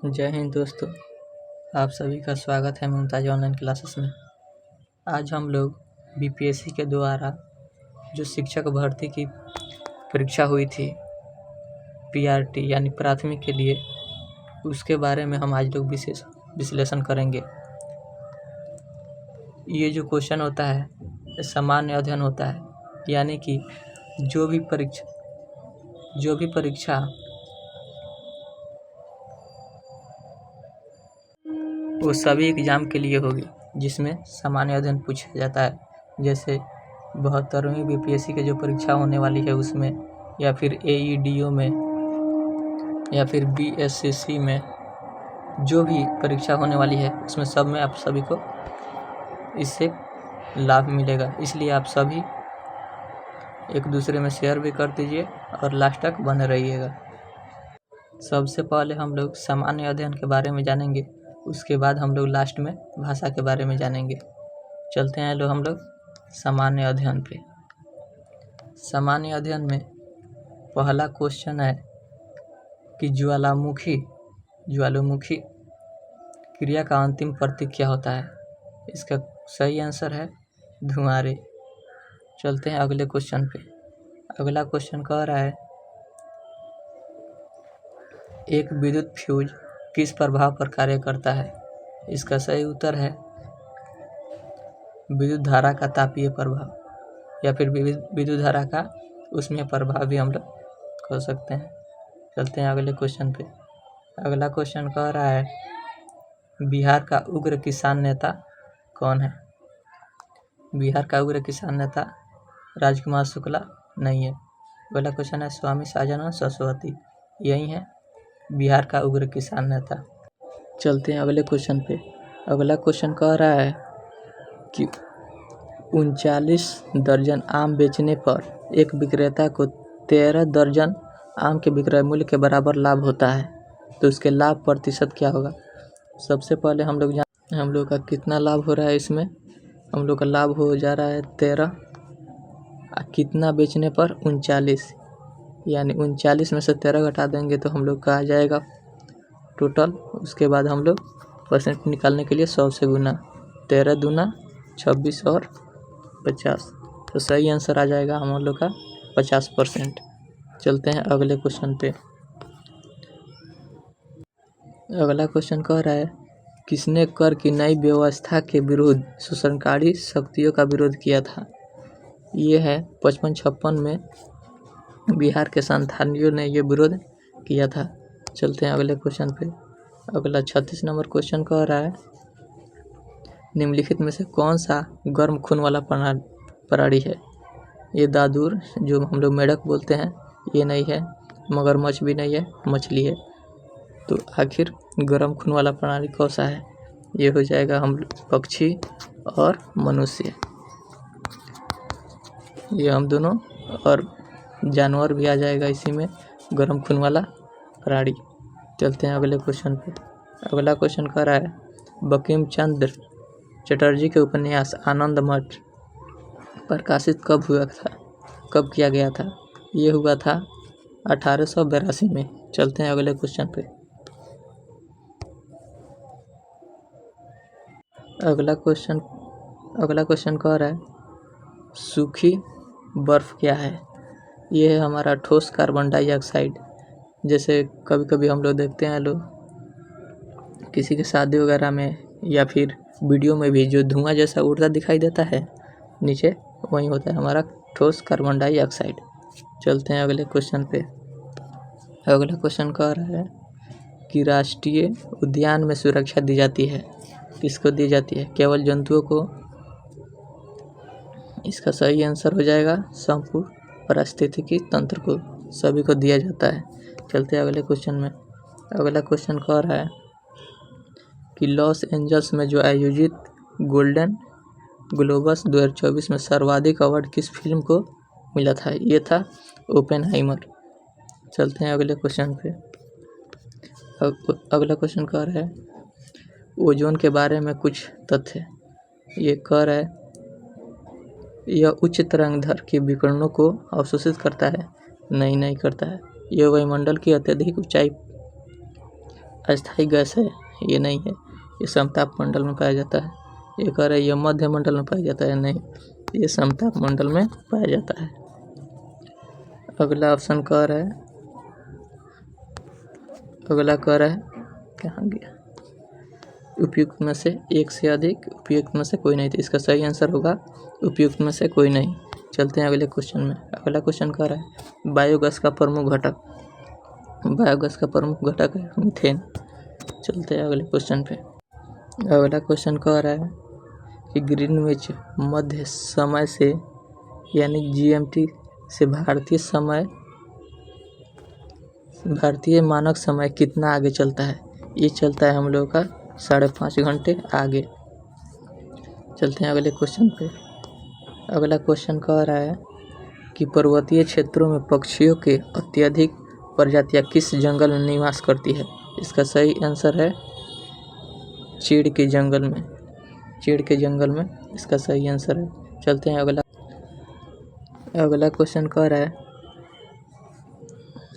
जय हिंद दोस्तों। आप सभी का स्वागत है मुमताज़ ऑनलाइन क्लासेस में। आज हम लोग बीपीएससी के द्वारा जो शिक्षक भर्ती की परीक्षा हुई थी पीआरटी यानी प्राथमिक के लिए, उसके बारे में हम आज लोग विशेष विश्लेषण करेंगे। ये जो क्वेश्चन होता है ये सामान्य अध्ययन होता है, यानी कि जो भी परीक्षा वो सभी एग्ज़ाम के लिए होगी जिसमें सामान्य अध्ययन पूछा जाता है। जैसे 72वीं बीपीएससी की जो परीक्षा होने वाली है उसमें, या फिर एईडीओ में, या फिर बीएससीसी में, जो भी परीक्षा होने वाली है उसमें सब में आप सभी को इससे लाभ मिलेगा। इसलिए आप सभी एक दूसरे में शेयर भी कर दीजिए और लास्ट तक बने रहिएगा। सबसे पहले हम लोग सामान्य अध्ययन के बारे में जानेंगे, उसके बाद हम लोग लास्ट में भाषा के बारे में जानेंगे। चलते हैं हम लोग सामान्य अध्ययन पे। सामान्य अध्ययन में पहला क्वेश्चन है कि ज्वालामुखी क्रिया का अंतिम प्रतीक क्या होता है। इसका सही आंसर है धुआंरे। चलते हैं अगले क्वेश्चन पे। अगला क्वेश्चन कह रहा है एक विद्युत फ्यूज किस प्रभाव पर कार्य करता है। इसका सही उत्तर है विद्युत धारा का तापीय प्रभाव, या फिर विद्युत धारा का उसमें प्रभाव भी हम लोग कर सकते हैं। चलते हैं अगले क्वेश्चन पे। अगला क्वेश्चन कह रहा है बिहार का उग्र किसान नेता कौन है। बिहार का उग्र किसान नेता राजकुमार शुक्ला नहीं है। अगला क्वेश्चन है स्वामी साजन सरस्वती, यही है बिहार का उग्र किसान नेता। चलते हैं अगले क्वेश्चन पे। अगला क्वेश्चन कह रहा है कि 39 दर्जन आम बेचने पर एक विक्रेता को 13 दर्जन आम के विक्रय मूल्य के बराबर लाभ होता है, तो उसके लाभ प्रतिशत क्या होगा। सबसे पहले हम लोग का कितना लाभ हो रहा है। इसमें हम लोग का लाभ हो जा रहा है 13, कितना बेचने पर 39, यानी 39 में से 13 घटा देंगे तो हम लोग का आ जाएगा टोटल। उसके बाद हम लोग परसेंट निकालने के लिए 100 से गुना, 13 दूना 26 और 50, तो सही आंसर आ जाएगा हम लोग का 50%। चलते हैं अगले क्वेश्चन पे। अगला क्वेश्चन कह रहा है किसने कर की नई व्यवस्था के विरुद्ध शोषणकारी शक्तियों का विरोध किया था। ये है 55-56 में बिहार के संथालियों ने ये विरोध किया था। चलते हैं अगले क्वेश्चन पे। अगला 36 नंबर क्वेश्चन कह रहा है निम्नलिखित में से कौन सा गर्म खून वाला प्राणी है। ये दादुर जो हम लोग मेढक बोलते हैं ये नहीं है, मगरमच्छ भी नहीं है, मछली है। तो आखिर गर्म खून वाला प्राणी कौन सा है। ये हो जाएगा हम पक्षी और मनुष्य, ये हम दोनों, और जानवर भी आ जाएगा इसी में, गर्म खून वाला प्राणी। चलते हैं अगले क्वेश्चन पे। अगला क्वेश्चन कह रहा है बंकिम चंद्र चटर्जी के उपन्यास आनंद मठ प्रकाशित कब किया गया था। ये हुआ था 1882 में। चलते हैं अगले क्वेश्चन पे। अगला क्वेश्चन कह रहा है सूखी बर्फ क्या है। ये है हमारा ठोस कार्बन डाइऑक्साइड। जैसे कभी कभी हम लोग देखते हैं किसी के शादी वगैरह में या फिर वीडियो में भी जो धुआं जैसा उड़ता दिखाई देता है नीचे, वही होता है हमारा ठोस कार्बन डाइऑक्साइड। चलते हैं अगले क्वेश्चन पे। अगला क्वेश्चन कह रहा है कि राष्ट्रीय उद्यान में सुरक्षा दी जाती है, किसको दी जाती है। केवल जंतुओं को। इसका सही आंसर हो जाएगा संपूर्ण पारिस्थितिकी तंत्र को, सभी को दिया जाता है। चलते हैं अगले क्वेश्चन में। अगला क्वेश्चन कह रहा है कि लॉस एंजल्स में जो आयोजित गोल्डन ग्लोबस 2024 में सर्वाधिक अवार्ड किस फिल्म को मिला था। ये था ओपेनहाइमर। चलते हैं अगले क्वेश्चन पे। अगला क्वेश्चन कह रहा है ओजोन के बारे में कुछ तथ्य। ये कह रहा है यह उच्च तरंगदैर्घ्य के विकिरणों को अवशोषित करता है। नहीं करता है। यह वायुमंडल की अत्यधिक ऊंचाई अस्थायी गैस है, ये नहीं है। ये समताप मंडल में पाया जाता है। ये कह रहा है ये मध्य मंडल में पाया जाता है, नहीं, ये समताप मंडल में पाया जाता है। अगला ऑप्शन कह रहा है, अगला कह रहा है कहाँ गया, उपयुक्त में से एक से अधिक, उपयुक्त में से कोई नहीं। तो इसका सही आंसर होगा उपयुक्त में से कोई नहीं। चलते हैं अगले क्वेश्चन में। अगला क्वेश्चन कह रहा है बायोगैस का प्रमुख घटक, बायोगैस का प्रमुख घटक है मीथेन। चलते हैं अगले क्वेश्चन पे। अगला क्वेश्चन कह रहा है कि ग्रीनविच मध्य समय से यानी GMT से भारतीय मानक समय कितना आगे चलता है। ये चलता है हम लोगों का 5.5 घंटे आगे। चलते हैं अगले क्वेश्चन पे। अगला क्वेश्चन कह रहा है कि पर्वतीय क्षेत्रों में पक्षियों के अत्यधिक प्रजातियां किस जंगल में निवास करती है। इसका सही आंसर है चीड़ के जंगल में, चीड़ के जंगल में इसका सही आंसर है। चलते हैं अगला क्वेश्चन कह रहा है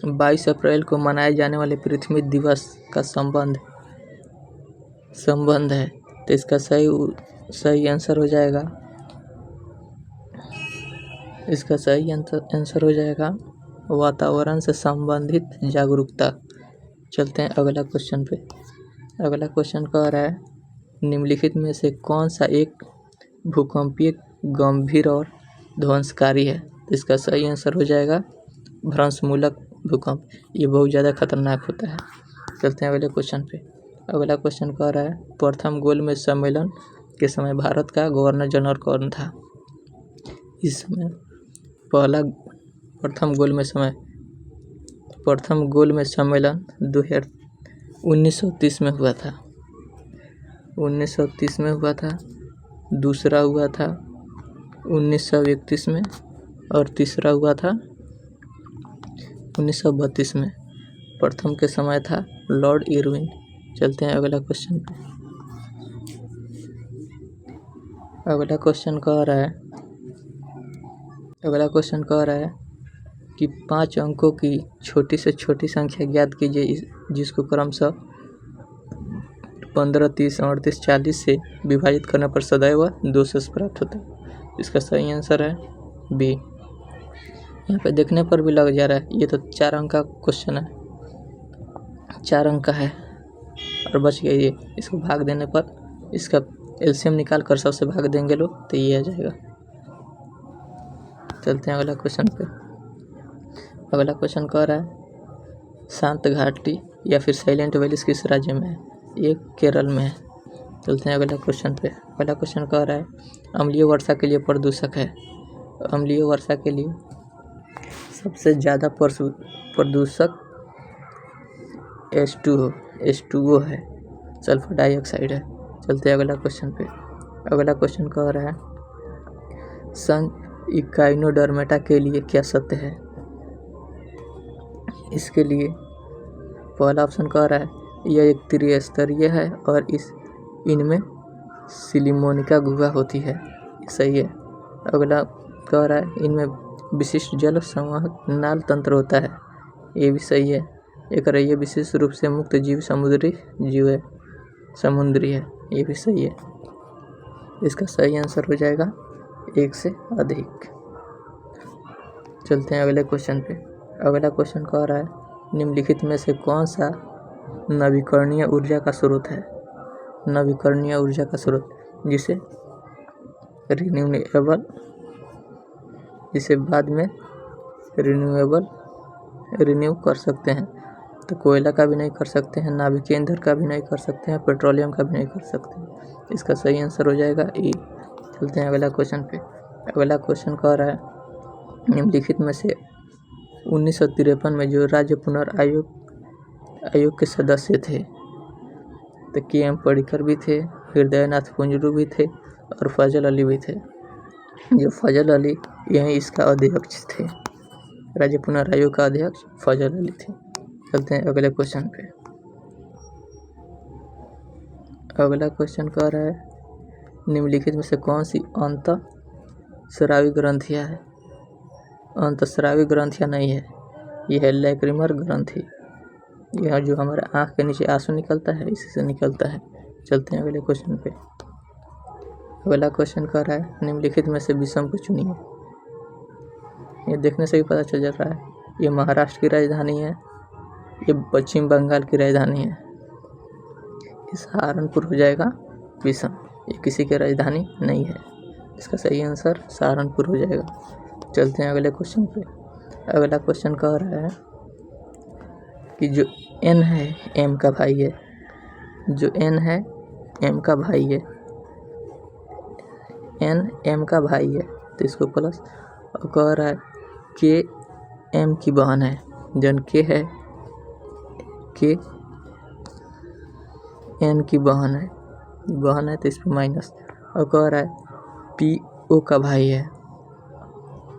22 अप्रैल को मनाए जाने वाले पृथ्वी दिवस का संबंध है। तो इसका सही आंसर हो जाएगा, इसका सही आंसर हो जाएगा वातावरण से संबंधित जागरूकता। चलते हैं अगला क्वेश्चन पे। अगला क्वेश्चन कह रहा है निम्नलिखित में से कौन सा एक भूकंपीय गंभीर और ध्वंसकारी है। तो इसका सही आंसर हो जाएगा भ्रंशमूलक भूकंप, ये बहुत ज़्यादा खतरनाक होता है। चलते हैं अगले क्वेश्चन पे। अगला क्वेश्चन कह रहा है प्रथम गोलमेज सम्मेलन के समय भारत का गवर्नर जनरल कौन था। इस समय प्रथम गोलमेज सम्मेलन 1930 में हुआ था, 1930 में हुआ था। दूसरा हुआ था 1931 में और तीसरा हुआ था 1932 में। प्रथम के समय था लॉर्ड इरविन। चलते हैं अगला क्वेश्चन पे। अगला क्वेश्चन कह रहा है कि 5 अंकों की छोटी से छोटी संख्या ज्ञात कीजिए जिसको क्रमशः 15, 30, 38, 40 से विभाजित करने पर सदैव 200 प्राप्त होता है। इसका सही आंसर है बी। यहाँ पे देखने पर भी लग जा रहा है ये तो 4 अंक का क्वेश्चन है, 4 अंक का है और बच गया ये। इसको भाग देने पर, इसका एलसीएम निकाल कर सबसे भाग देंगे लोग तो ये आ जाएगा। चलते हैं अगला क्वेश्चन पे। अगला क्वेश्चन कह रहा है शांत घाटी या फिर साइलेंट वैलीज किस राज्य में है। ये केरल में है। चलते हैं अगला क्वेश्चन पे। अगला क्वेश्चन कह रहा है अम्लीय वर्षा के लिए प्रदूषक है। अम्लीय वर्षा के लिए सबसे ज़्यादा प्रदूषक H2O है, सल्फर डाइऑक्साइड है। चलते हैं अगला क्वेश्चन पे। अगला क्वेश्चन कह रहा है संघ इकाइनोडर्मेटा के लिए क्या सत्य है। इसके लिए पहला ऑप्शन कह रहा है यह एक त्रिस्तरीय है और इनमें सिलिमोनिका गुहा होती है, सही है। अगला कह रहा है इनमें विशिष्ट जल संवाहक नाल तंत्र होता है, ये भी सही है। एक ये विशेष रूप से मुक्त जीव समुद्री है, ये भी सही है। इसका सही आंसर हो जाएगा 1 से अधिक। चलते हैं अगले क्वेश्चन पे। अगला क्वेश्चन कह रहा है निम्नलिखित में से कौन सा नवीकरणीय ऊर्जा का स्रोत है। नवीकरणीय ऊर्जा का स्रोत जिसे बाद में रिन्यू कर सकते हैं। तो कोयला का भी नहीं कर सकते हैं, नाभिकीय ईंधन का भी नहीं कर सकते हैं, पेट्रोलियम का भी नहीं कर सकते हैं। इसका सही आंसर हो जाएगा ई। चलते हैं अगला क्वेश्चन पे। अगला क्वेश्चन कह रहा है निम्नलिखित में से 1953 में जो राज्य पुनर्आयोग के सदस्य थे तो KM पर्रिकर भी थे, हृदयनाथ पुंजरू भी थे और फजल अली भी थे। जो फजल अली यही इसका अध्यक्ष थे, राज्य पुनर्आयोग का अध्यक्ष फजल अली थे। चलते हैं अगले क्वेश्चन पे। अगला क्वेश्चन कह रहा है निम्नलिखित में से कौन सी अंतःस्रावी ग्रंथियां है। अंतःस्रावी ग्रंथियां नहीं है, यह है लैक्रिमर ग्रंथि। यह जो हमारे आँख के नीचे आंसू निकलता है इसी से निकलता है। चलते हैं अगले क्वेश्चन पे। अगला क्वेश्चन कह रहा है निम्नलिखित में से विषम को चुनिए। ये देखने से ही पता चल जाता है ये महाराष्ट्र की राजधानी है, ये पश्चिम बंगाल की राजधानी है, ये सहारनपुर हो जाएगा विषम, ये किसी की राजधानी नहीं है। इसका सही आंसर सहारनपुर हो जाएगा। चलते हैं अगले क्वेश्चन पे। अगला क्वेश्चन कह रहा है कि जो n है m का भाई है, जो n है m का भाई है, n m का भाई है तो इसको प्लस, और कह रहा है k m की बहन है, जन k है k n की बहन है तो इस पर माइनस, और कह रहा है p o का भाई है,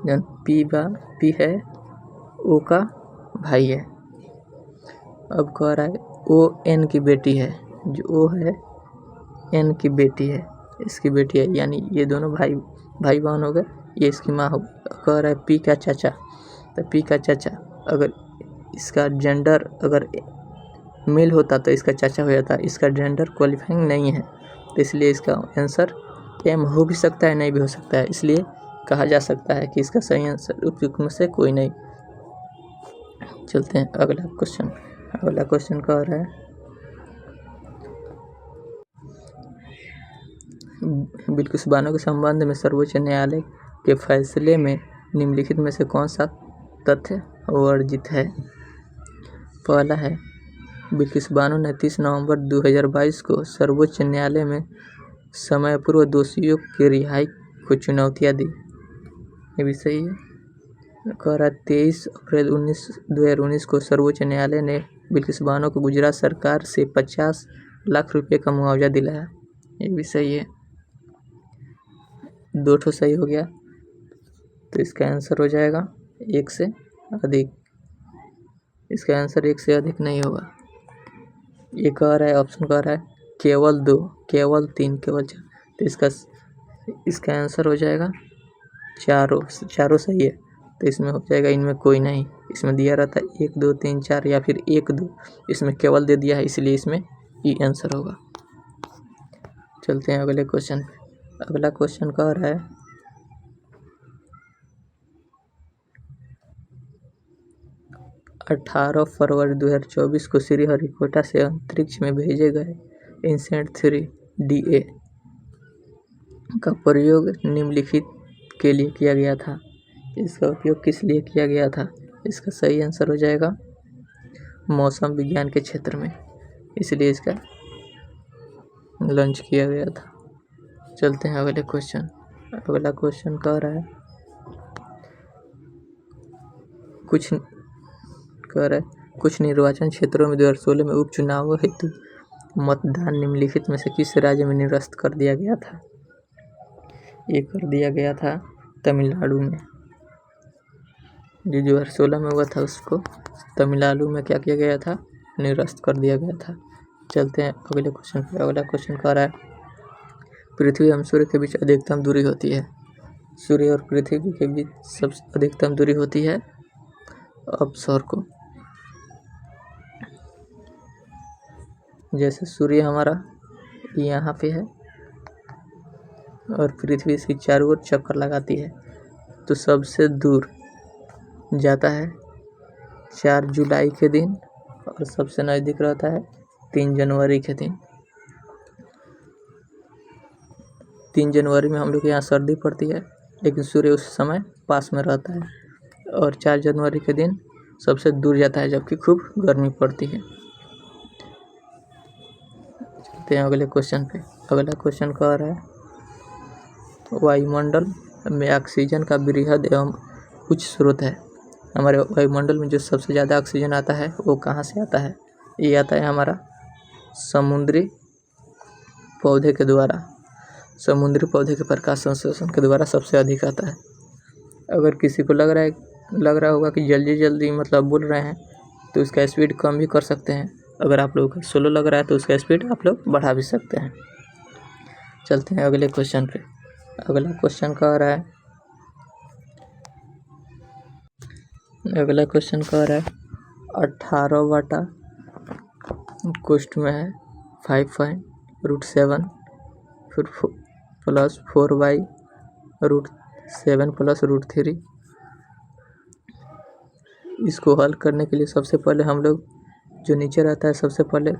जन p है o का भाई है। अब कह रहा है o n की बेटी है, जो o है n की बेटी है, इसकी बेटी है, यानी ये दोनों भाई बहन हो गए, ये इसकी माँ हो गई। कह रहा है p का चाचा, तो p का चाचा अगर इसका जेंडर अगर मेल होता तो इसका चाचा हो जाता, इसका जेंडर क्वालिफाइंग नहीं है तो इसलिए इसका आंसर m हो भी सकता है नहीं भी हो सकता है, इसलिए कहा जा सकता है कि इसका सही आंसर उपयुक्त में से कोई नहीं। चलते हैं अगला क्वेश्चन। अगला क्वेश्चन कह रहा है बिल्किस बानो के संबंध में सर्वोच्च न्यायालय के फैसले में निम्नलिखित में से कौन सा तथ्य वर्जित है। पहला है बिल्किस बानो ने 30 नवंबर 2022 को सर्वोच्च न्यायालय में समय पूर्व दोषियों की रिहाई को चुनौतियाँ दी, ये भी सही है। कह रहा 23 अप्रैल 2019 को सर्वोच्च न्यायालय ने बिल्किस बानो को गुजरात सरकार से 50 लाख रुपए का मुआवजा दिलाया, ये भी सही है। 2 ठो सही हो गया तो इसका आंसर हो जाएगा 1 से अधिक, इसका आंसर 1 से अधिक नहीं होगा। ये कह रहा है ऑप्शन कह रहा है केवल 2, केवल 3, केवल 4, तो इसका आंसर हो जाएगा चारों सही है, तो इसमें हो जाएगा इनमें कोई नहीं। इसमें दिया रहता है 1 2 3 4 या फिर 1 2, इसमें केवल दे दिया है इसलिए इसमें ई आंसर होगा। चलते हैं अगले क्वेश्चन पे। अगला क्वेश्चन कह रहा है 18 फरवरी 2024 को श्रीहरिकोटा से अंतरिक्ष में भेजे गए इनसैट 3 DA का प्रयोग निम्नलिखित के लिए किया गया था। इसका उपयोग किस लिए किया गया था? इसका सही आंसर हो जाएगा मौसम विज्ञान के क्षेत्र में, इसलिए इसका लॉन्च किया गया था। चलते हैं अगले क्वेश्चन। अगला क्वेश्चन कह रहा है कुछ निर्वाचन क्षेत्रों में 2016 में उपचुनावों हेतु मतदान निम्नलिखित में से किस राज्य में निरस्त कर दिया गया था? ये कर दिया गया था तमिलनाडु में। जो 2016 में हुआ था उसको तमिलनाडु में क्या किया गया था? निरस्त कर दिया गया था। चलते हैं अगले क्वेश्चन पे। अगला क्वेश्चन कह रहा है पृथ्वी एवं सूर्य के बीच अधिकतम दूरी होती है। सूर्य और पृथ्वी के बीच सबसे अधिकतम दूरी होती है अपसर को। जैसे सूर्य हमारा यहाँ पे है और पृथ्वी इसकी चारों ओर चक्कर लगाती है, तो सबसे दूर जाता है 4 जुलाई के दिन और सबसे नज़दीक रहता है 3 जनवरी के दिन। 3 जनवरी में हम लोग के यहाँ सर्दी पड़ती है लेकिन सूर्य उस समय पास में रहता है, और 4 जनवरी के दिन सबसे दूर जाता है जबकि खूब गर्मी पड़ती है। चलते हैं अगले क्वेश्चन पे। अगला क्वेश्चन कह रहा है वायुमंडल में ऑक्सीजन का वृहद एवं उच्च स्रोत है। हमारे वायुमंडल में जो सबसे ज़्यादा ऑक्सीजन आता है वो कहाँ से आता है? ये आता है हमारा समुद्री पौधे के द्वारा। समुद्री पौधे के प्रकाश संश्लेषण के द्वारा सबसे अधिक आता है। अगर किसी को लग रहा होगा कि जल्दी मतलब बोल रहे हैं तो उसका स्पीड कम भी कर सकते हैं। अगर आप लोगों को स्लो लग रहा है तो उसका स्पीड आप लोग बढ़ा भी सकते हैं। चलते हैं अगले क्वेश्चन पे। अगला क्वेश्चन कह रहा है 18/3 कोष्ट में है 5√7 फिर प्लस 4/√7 प्लस √3। इसको हल करने के लिए सबसे पहले हम लोग जो नीचे रहता है सबसे पहले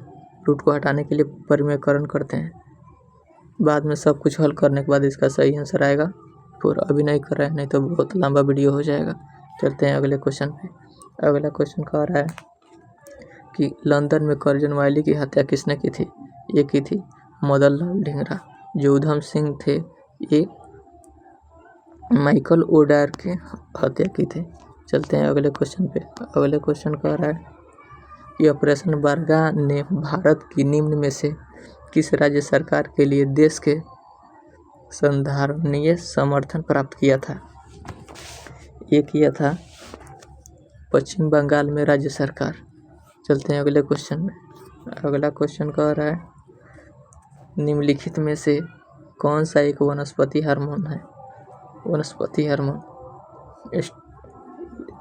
रूट को हटाने के लिए परिमेयकरण करते हैं, बाद में सब कुछ हल करने के बाद इसका सही आंसर आएगा। फिर अभी नहीं कर रहे हैं, नहीं तो बहुत लंबा वीडियो हो जाएगा। चलते हैं अगले क्वेश्चन पे। अगला क्वेश्चन कह रहा है कि लंदन में कर्जन वायली की हत्या किसने की थी? ये की थी मदन लाल ढींगरा। जो उधम सिंह थे ये माइकल ओडायर की हत्या की थी। चलते हैं अगले क्वेश्चन पे। अगले क्वेश्चन कह रहा है कि ऑपरेशन बरगा ने भारत की निम्न में से किस राज्य सरकार के लिए देश के संधारणीय समर्थन प्राप्त किया था? ये किया था पश्चिम बंगाल में राज्य सरकार। चलते हैं अगले क्वेश्चन में। अगला क्वेश्चन कह रहा है निम्नलिखित में से कौन सा एक वनस्पति हार्मोन है? वनस्पति हार्मोन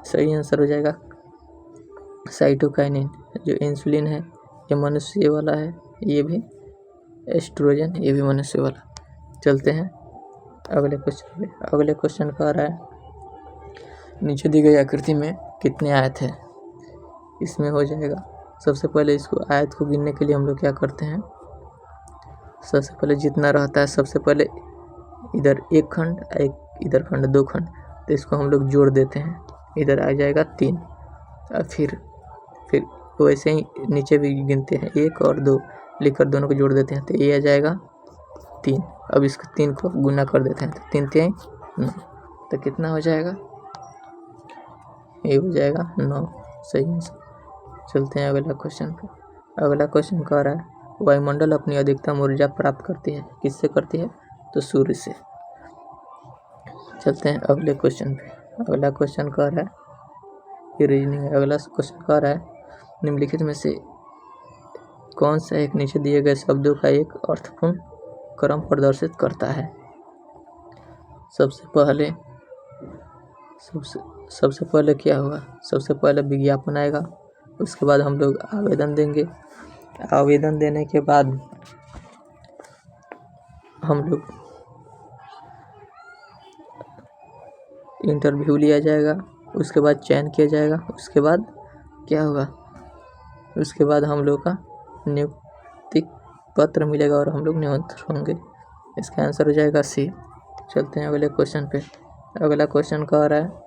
सही आंसर हो जाएगा साइटोकाइनिन। जो इंसुलिन है ये मनुष्य वाला है, ये भी एस्ट्रोजन ये भी मनुष्य वाला। चलते हैं अगले क्वेश्चन पे। अगले क्वेश्चन कह रहा है नीचे दी गई आकृति में कितने आयत है? इसमें हो जाएगा सबसे पहले इसको आयत को गिनने के लिए हम लोग क्या करते हैं, सबसे पहले जितना रहता है सबसे पहले इधर एक खंड एक इधर खंड 2 खंड, तो इसको हम लोग जोड़ देते हैं, इधर आ जाएगा 3। और फिर वैसे ही नीचे भी गिनते हैं 1 और 2 लिखकर दोनों को जोड़ देते हैं, तो ये आ जाएगा 3। अब इसको 3 को गुना कर देते हैं, तो 3 3 9, तो कितना हो जाएगा? ये हो जाएगा 9 सही आंसर। चलते हैं अगला क्वेश्चन पे। अगला क्वेश्चन कह रहा है वायुमंडल अपनी अधिकतम ऊर्जा प्राप्त करती है, किससे करती है? तो सूर्य से। चलते हैं अगले क्वेश्चन पे। अगला क्वेश्चन कह रहा है ये रीजनिंग है। अगला क्वेश्चन कह रहा है निम्नलिखित में से कौन सा एक नीचे दिए गए शब्दों का एक अर्थपूर्ण क्रम प्रदर्शित करता है? सबसे पहले क्या होगा? सबसे पहले विज्ञापन आएगा, उसके बाद हम लोग आवेदन देंगे, आवेदन देने के बाद हम लोग इंटरव्यू लिया जाएगा, उसके बाद चयन किया जाएगा, उसके बाद क्या होगा? उसके बाद हम लोग का नियुक्ति पत्र मिलेगा और हम लोग नियुक्त होंगे। इसका आंसर हो जाएगा सी। चलते हैं अगले क्वेश्चन पे। अगला क्वेश्चन कह रहा है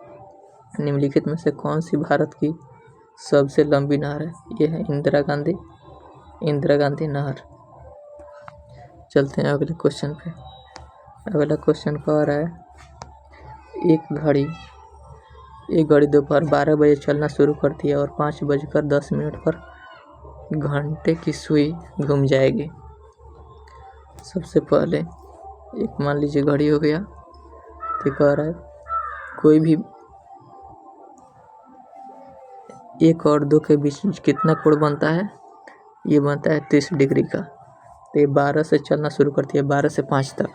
निम्नलिखित में से कौन सी भारत की सबसे लंबी नहर है? ये है इंदिरा गांधी नहर। चलते हैं अगले क्वेश्चन पे। अगला क्वेश्चन कह रहा है एक घड़ी दोपहर 12 बजे चलना शुरू करती है और 5:10 पर घंटे की सुई घूम जाएगी। सबसे पहले एक मान लीजिए घड़ी हो गया, तो कह रहा है कोई भी 1 और 2 के बीच कितना कोण बनता है? ये बनता है 30 डिग्री का। तो ये 12 से चलना शुरू करती है, 12 से 5 तक।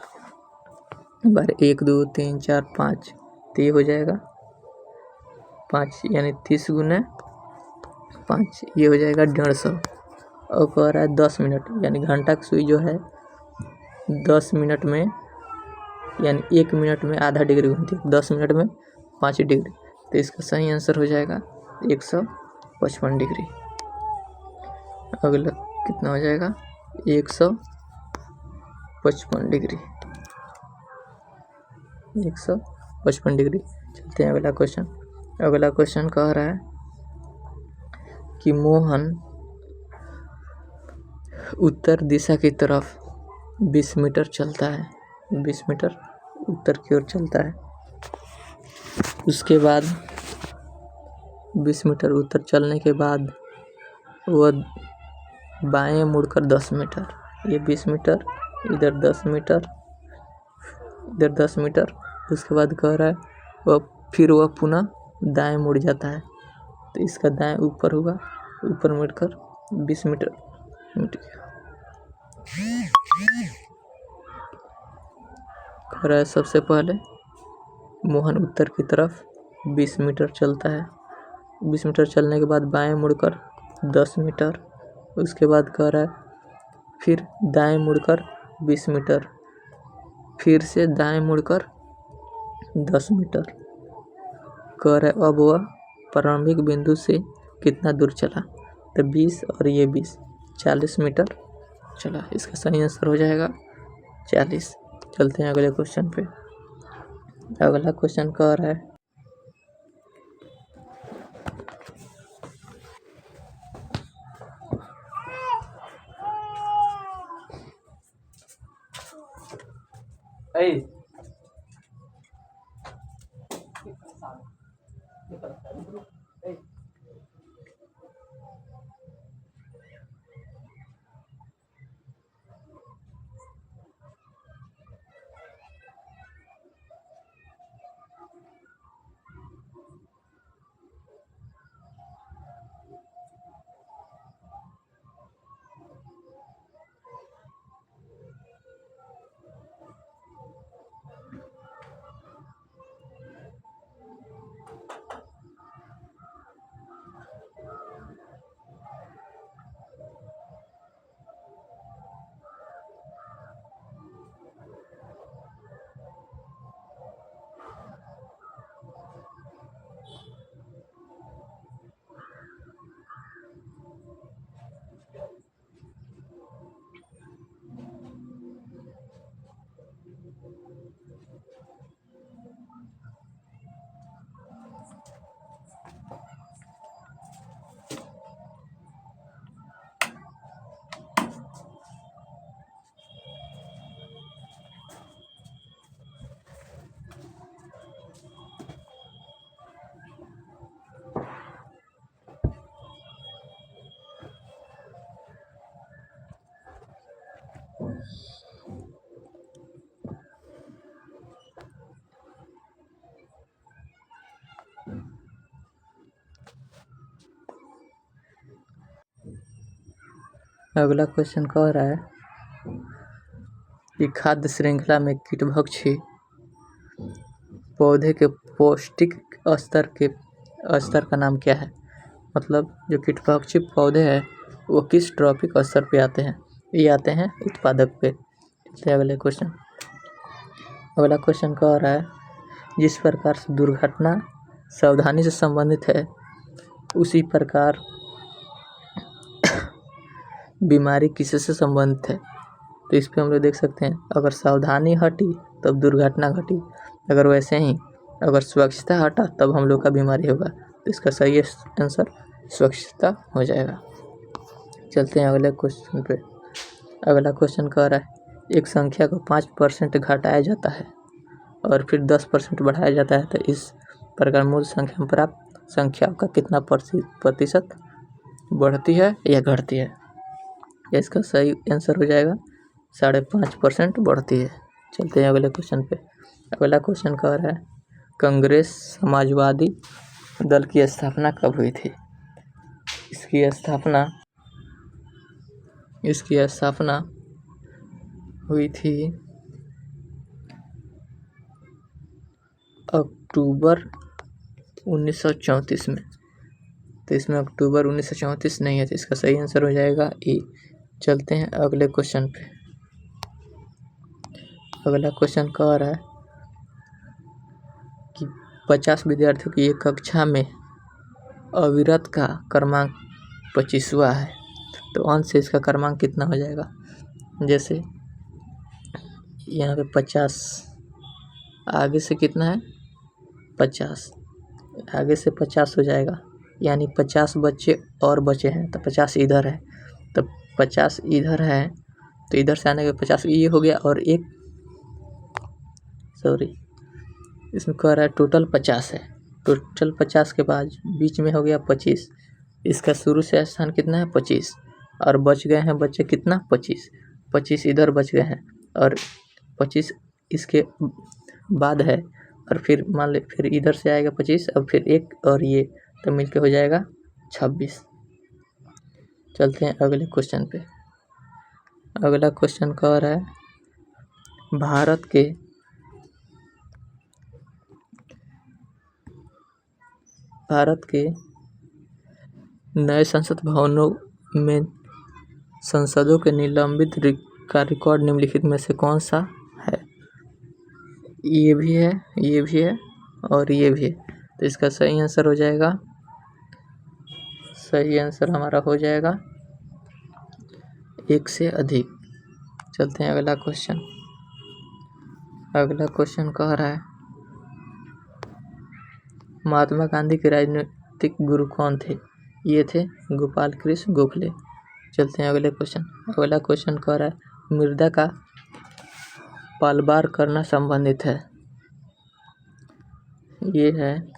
1 2 3 4 5, तो ये हो जाएगा 5 यानी 30 गुना 5, ये हो जाएगा 150। और कह रहा है 10 मिनट यानी घंटा की सुई जो है 10 मिनट में यानी 1 मिनट में आधा डिग्री घूमती है, 10 मिनट में 5 डिग्री। तो इसका सही आंसर हो जाएगा 155 डिग्री। अगला कितना हो जाएगा? 155 डिग्री। 155 डिग्री। चलते हैं अगला क्वेश्चन। अगला क्वेश्चन कह रहा है कि मोहन उत्तर दिशा की तरफ 20 मीटर चलता है, 20 मीटर उत्तर की ओर चलता है। उसके बाद 20 मीटर उत्तर चलने के बाद वह बाएं मुड़कर 10 मीटर, ये 20 मीटर इधर 10 मीटर इधर 10 मीटर। उसके बाद कह रहा है वह पुनः दाएं मुड़ जाता है, तो इसका दाएं ऊपर होगा, ऊपर मुड़कर 20 मीटर मिट गया। कह रहा है सबसे पहले मोहन उत्तर की तरफ 20 मीटर चलता है, 20 मीटर चलने के बाद बाएं मुड़कर 10 मीटर, उसके बाद कह रहा है फिर दाएं मुड़कर 20 मीटर, फिर से दाएं मुड़कर 10 मीटर। कह रहा है अब वह प्रारंभिक बिंदु से कितना दूर चला, तो 20 और ये 20, 40 मीटर चला। इसका सही आंसर हो जाएगा 40। चलते हैं अगले क्वेश्चन पे। अगला क्वेश्चन कह रहा है अगला क्वेश्चन कह रहा है कि खाद्य श्रृंखला में कीटभक्षी पौधे के पौष्टिक स्तर का नाम क्या है। मतलब जो कीटभक्षी पौधे हैं वो किस ट्रॉपिक स्तर पे आते हैं, ये आते हैं उत्पादक पे। चलिए अगले क्वेश्चन। अगला क्वेश्चन कह रहा है जिस प्रकार से दुर्घटना सावधानी से संबंधित है उसी प्रकार बीमारी किससे संबंधित है। तो इस पे हम लोग देख सकते हैं अगर सावधानी हटी तब दुर्घटना घटी, अगर वैसे ही अगर स्वच्छता हटा तब हम लोग का बीमारी होगा। तो इसका सही आंसर स्वच्छता हो जाएगा। चलते हैं अगले क्वेश्चन पे। अगला क्वेश्चन कह रहा है एक संख्या को 5% घटाया जाता है और फिर 10% बढ़ाया जाता है, तो इस प्रकार मूल संख्या में प्राप्त संख्या का कितना प्रतिशत बढ़ती है या घटती है। इसका सही आंसर हो जाएगा 5.5% बढ़ती है। चलते हैं अगले क्वेश्चन पे। अगला क्वेश्चन कह रहा है कांग्रेस समाजवादी दल की स्थापना कब हुई थी। इसकी स्थापना हुई थी अक्टूबर 1934 में। तो इसमें अक्टूबर 1934 नहीं है, तो इसका सही आंसर हो जाएगा ए। चलते हैं अगले क्वेश्चन पे। अगला क्वेश्चन कह रहा है कि 50 विद्यार्थियों की एक कक्षा में अविरत का क्रमांक 25वां है, तो अंश से इसका क्रमांक कितना हो जाएगा। जैसे यहाँ पे 50 आगे से कितना है 50, आगे से 50 हो जाएगा, यानी 50 बच्चे और बचे हैं, तो 50 इधर है, तो 50 इधर है, तो इधर से आने के 50 ये हो गया, और एक इसमें कह रहा है टोटल 50 है, टोटल 50 के बाद बीच में हो गया 25, इसका शुरू से स्थान कितना है 25, और बच गए हैं बच्चे कितना 25 इधर बच गए हैं, और 25 इसके बाद है, और फिर मान ले फिर इधर से आएगा 25, और फिर एक और ये, तो मिलके हो जाएगा 26। चलते हैं अगले क्वेश्चन पे। अगला क्वेश्चन कह रहा है भारत के नए संसद भवनों में संसदों के निलंबित का रिकॉर्ड निम्नलिखित में से कौन सा है? ये भी है, ये भी है और ये भी है। तो इसका सही आंसर हो जाएगा, सही आंसर हमारा हो जाएगा 1 से अधिक। चलते हैं अगला क्वेश्चन। अगला क्वेश्चन कह रहा है महात्मा गांधी के राजनीतिक गुरु कौन थे? ये थे गोपाल कृष्ण गोखले। चलते हैं अगले क्वेश्चन। अगला क्वेश्चन कह रहा है मृदा का पलवार करना संबंधित है। ये है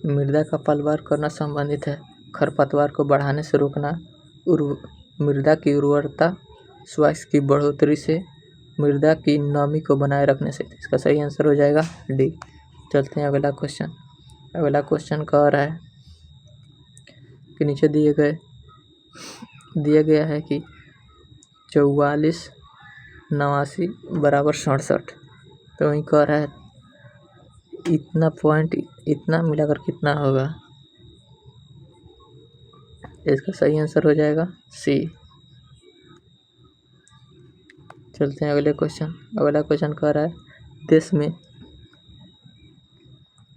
मृदा का पलवार करना संबंधित है खरपतवार को बढ़ाने से रोकना, मृदा की उर्वरता, स्वास्थ्य की बढ़ोतरी से, मृदा की नमी को बनाए रखने से। इसका सही आंसर हो जाएगा डी। चलते हैं अगला क्वेश्चन। अगला क्वेश्चन कह रहा है कि नीचे दिया गया है कि 44 89 बराबर 67। तो वही कह रहा है इतना पॉइंट इतना मिलाकर कितना होगा? इसका सही आंसर हो जाएगा सी। चलते हैं अगले क्वेश्चन। अगला क्वेश्चन कह रहा है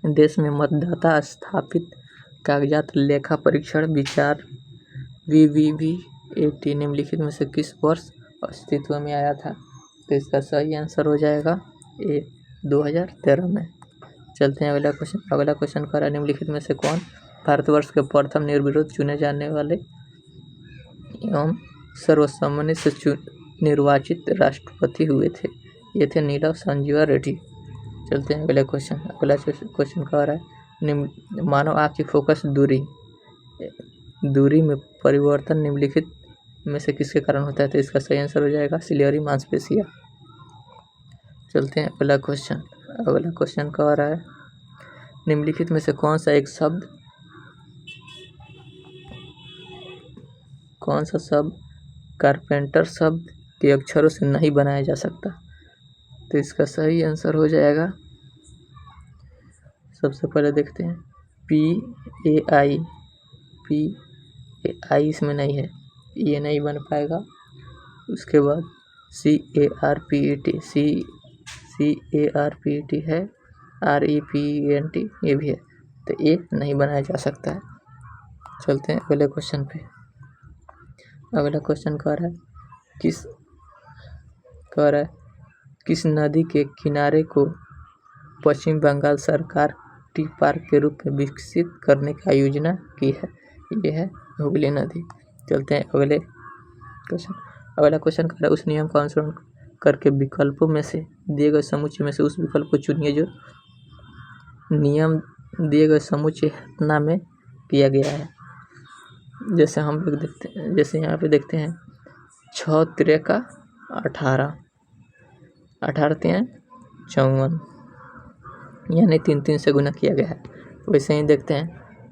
देश में मतदाता स्थापित कागजात लेखा परीक्षण विचार VVV-80 निम्नलिखित में से किस वर्ष अस्तित्व में आया था? तो इसका सही आंसर हो जाएगा ए 2013 में। चलते हैं अगला क्वेश्चन। अगला क्वेश्चन कह रहा है निम्नलिखित में से कौन भारतवर्ष के प्रथम निर्विरोध चुने जाने वाले एवं सर्वसम्मति से निर्वाचित राष्ट्रपति हुए थे? ये थे नीरव संजीवा रेड्डी। चलते हैं अगले क्वेश्चन। अगला क्वेश्चन कह रहा है मानव आँख की फोकस दूरी में परिवर्तन निम्नलिखित में से किसके कारण होता है? तो इसका सही आंसर हो जाएगा सिलियरी मांसपेशियाँ। चलते हैं अगला क्वेश्चन। अगला क्वेश्चन कह रहा है निम्नलिखित में से कौन सा शब्द कारपेंटर शब्द के अक्षरों से नहीं बनाया जा सकता? तो इसका सही आंसर हो जाएगा, सबसे पहले देखते हैं PAI इसमें नहीं है, ये नहीं बन पाएगा। उसके बाद CARPET है, REPENT ये भी है, तो ये नहीं बनाया जा सकता है। चलते हैं अगले क्वेश्चन पे। अगला क्वेश्चन कह रहा है किस नदी के किनारे को पश्चिम बंगाल सरकार टी पार्क के रूप में विकसित करने का योजना की है? ये है हुगली नदी। चलते हैं अगले क्वेश्चन। अगला क्वेश्चन कर रहा है उस नियम का अनुसरण करके विकल्पों में से दिए गए समुच्चय में से उस विकल्प को चुनिए जो नियम दिए गए समुच्चय रचना में किया गया है। जैसे हम लोग देखते हैं, जैसे यहाँ पे देखते हैं 6 3 का 18, 18 3 54, यानी 3 3 से गुना किया गया है। वैसे ही देखते हैं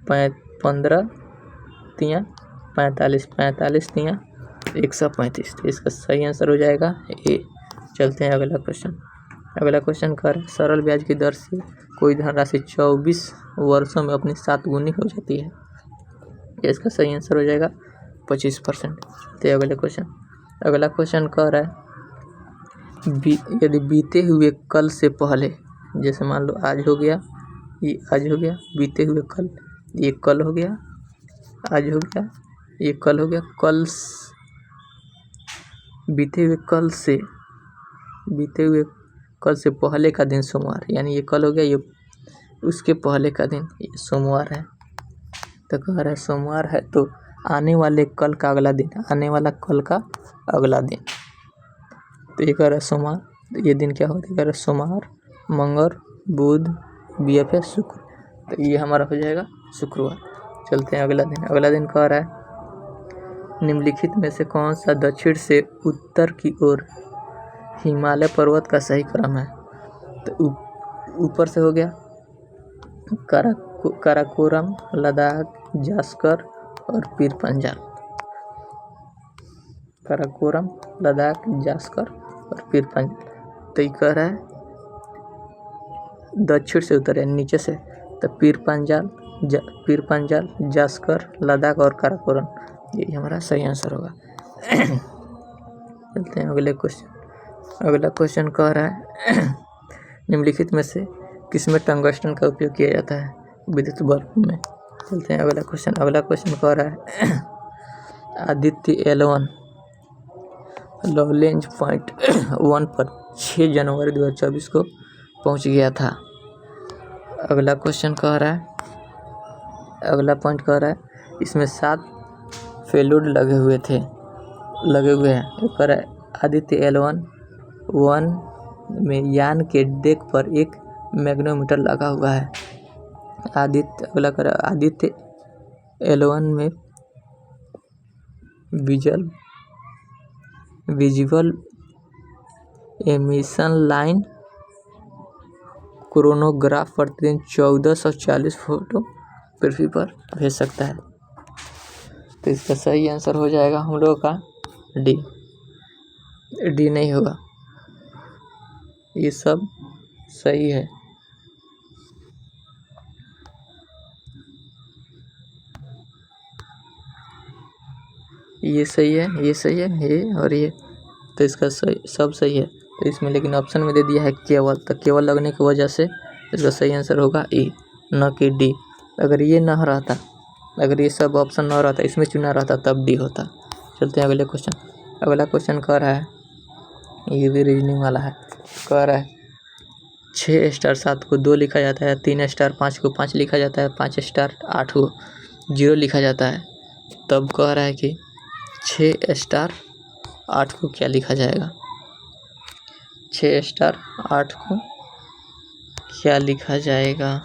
15 3 45, 45 3 135। तो इसका सही आंसर हो जाएगा ए। चलते हैं अगला क्वेश्चन। अगला क्वेश्चन कर सरल ब्याज की दर से कोई धनराशि 24 वर्षों में अपनी 7 गुनी हो जाती है? इसका सही आंसर हो जाएगा 25%। तो अगले क्वेश्चन। अगला क्वेश्चन कह रहा है यदि बीते हुए कल से पहले, जैसे मान लो आज हो गया, ये आज हो गया, बीते हुए कल, ये कल हो गया, आज हो गया, ये कल हो गया, बीते हुए कल से पहले का दिन सोमवार, यानी ये कल हो गया, ये उसके पहले का दिन ये सोमवार है। तो कह रहा है सोमवार है तो आने वाले कल का अगला दिन, आने वाला कल का अगला दिन। तो ये कह रहा है सोमवार, ये दिन क्या होता है? कह रहा है सोमवार, मंगल, बुध, BFA शुक्र। तो ये हमारा हो जाएगा शुक्रवार। चलते हैं अगला दिन। अगला दिन कह रहा है निम्नलिखित में से कौन सा दक्षिण से उत्तर की ओर हिमालय पर्वत का सही क्रम है? तो ऊपर से हो गया काराकोरम, लद्दाख, जास्कर और पीर पंजाल। काराकोरम, लद्दाख, जास्कर और पीर पंजाल। तो ये कह रहा है दक्षिण से उत्तर यानी नीचे से, तो पीर पंजाल पीरपंजल, जास्कर, लद्दाख और काराकोरम। यही हमारा सही आंसर होगा। चलते हैं अगले क्वेश्चन। अगला क्वेश्चन कह रहा है निम्नलिखित में से किसमें टंगस्टन का उपयोग किया जाता है विद्युत बल्ब में। चलते हैं अगला क्वेश्चन। अगला क्वेश्चन कह रहा है आदित्य L1 लॉरेंज पॉइंट 1 पर 6 जनवरी 2024 को पहुंच गया था। अगला क्वेश्चन कह रहा है, अगला पॉइंट कह रहा है इसमें 7 पेलोड लगे हुए हैं। एक कह रहा है आदित्य L1 में यान के डेक पर एक मैग्नेटोमीटर लगा हुआ है। अगला कह रहा है आदित्य L1 में विजिबल एमिशन लाइन क्रोनोग्राफ प्रतिदिन 1440 फोटो पृथ्वी पर भेज सकता है। तो इसका सही आंसर हो जाएगा हम लोगों का डी नहीं होगा, ये सब सही है। ये सही है, ये और ये, तो इसका सही सब सही है। तो इसमें लेकिन ऑप्शन में दे दिया है केवल, तो केवल लगने की वजह से इसका सही आंसर होगा ई, न कि डी। अगर ये ना रहता, अगर ये सब ऑप्शन ना रहता, इसमें चुना रहता तब डी होता। चलते हैं अगले क्वेश्चन। अगला क्वेश्चन कह रहा है, ये भी रीजनिंग वाला है। कह रहा है 6 स्टार 7 को 2 लिखा जाता है, 3 स्टार 5 को 5 लिखा जाता है, 5 स्टार 8 को 0 लिखा जाता है। तब कह रहा है कि 6 स्टार 8 को क्या लिखा जाएगा। 6 स्टार 8 को क्या लिखा जाएगा,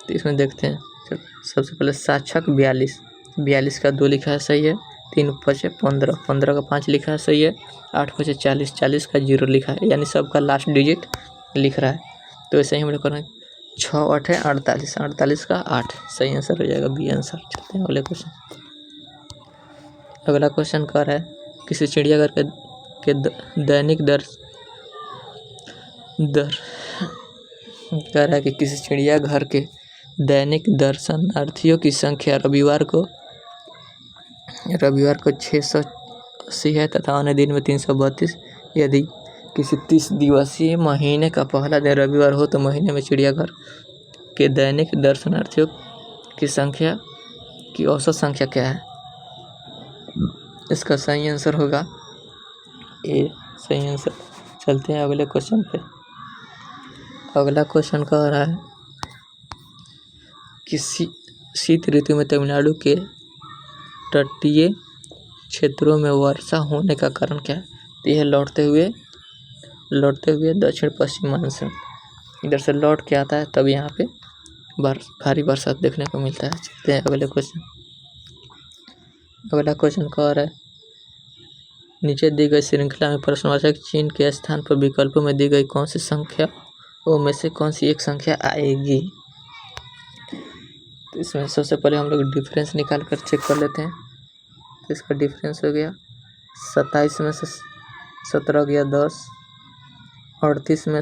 तो इसमें देखते हैं। सबसे पहले 7 छक 42 का 2 लिखा है, सही है। 3 5 15 का 5 लिखा है, सही है। 8 5 40 का 0 लिखा है, यानी सबका लास्ट डिजिट लिख रहा है। तो ऐसे ही हम लोग करेंगे 6 8 है 48 का 8, सही आंसर हो जाएगा बी आंसर। चलते हैं अगले क्वेश्चन। अगला क्वेश्चन कह रहा है किसी चिड़ियाघर के दैनिक कह रहा है कि किसी चिड़ियाघर के दैनिक दर्शनार्थियों की संख्या रविवार को 680 है तथा अन्य दिन में 332। यदि किसी 30 दिवसीय महीने का पहला दिन रविवार हो तो महीने में चिड़ियाघर के दैनिक दर्शनार्थियों की संख्या की औसत संख्या क्या है। इसका सही आंसर होगा ए, सही आंसर। चलते हैं अगले क्वेश्चन पे। अगला क्वेश्चन कह रहा है कि शीत ऋतु में तमिलनाडु के तटीय क्षेत्रों में वर्षा होने का कारण क्या है। तो यह लौटते हुए दक्षिण पश्चिम मानसून इधर से लौट के आता है, तब यहाँ पे भारी बरसात देखने को मिलता है। चलते हैं अगले क्वेश्चन। अगला क्वेश्चन कह रहा है नीचे दी गई श्रृंखला में प्रश्नवाचक चिन्ह के स्थान पर विकल्पों में दी गई कौन सी संख्याओं में से कौन सी एक संख्या आएगी। तो इसमें सबसे पहले हम लोग डिफरेंस निकाल कर चेक कर लेते हैं। तो इसका डिफरेंस हो गया 27 में से 17 गया 10, 38 में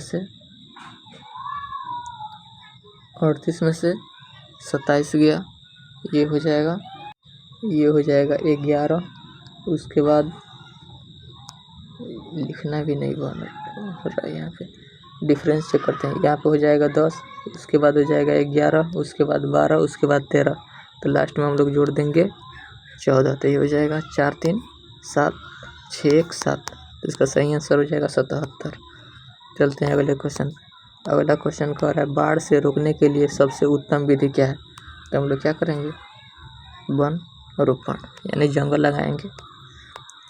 से 27 गया, ये हो जाएगा 11। उसके बाद लिखना भी नहीं बन रहा है, यहाँ पे डिफरेंस चेक करते हैं। यहाँ पे हो जाएगा 10, उसके बाद हो जाएगा 11, उसके बाद 12, उसके बाद 13, तो लास्ट में हम लोग जोड़ देंगे 14, तो ये हो जाएगा 4 3 7 6 1 7। तो इसका सही आंसर हो जाएगा 77। चलते हैं अगले क्वेश्चन। अगला क्वेश्चन कह रहा है बाढ़ से रोकने के लिए सबसे उत्तम विधि क्या है। तो हम लोग क्या करेंगे, वन रोपण यानी जंगल लगाएंगे।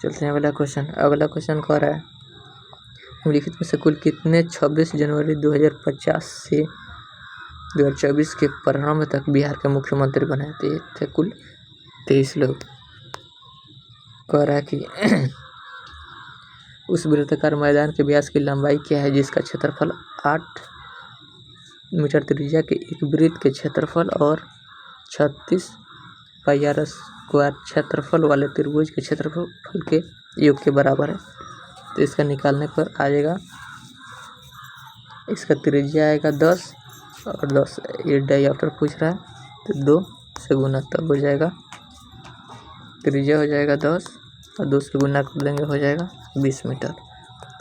चलते हैं अगला क्वेश्चन। अगला क्वेश्चन कह रहा है निम्नलिखित में से कुल कितने 26 जनवरी 2050 से 2024 के प्रारंभ तक बिहार के मुख्यमंत्री बनाए थे। कुल 23 लोग। कह रहा है कि उस वृत्ताकार मैदान के व्यास की लंबाई क्या है जिसका क्षेत्रफल 8 मीटर त्रिज्या के एक वृत्त के क्षेत्रफल और 36 πr² क्षेत्रफल वाले त्रिभुज के क्षेत्रफल के योग के बराबर है। तो इसका निकालने पर आ जाएगा, इसका त्रिज्या आएगा 10 और 10, ये डायमीटर पूछ रहा है, तो 2 से गुना तब हो जाएगा, त्रिज्या हो जाएगा 10 और 2 से गुना कर देंगे हो जाएगा 20 मीटर।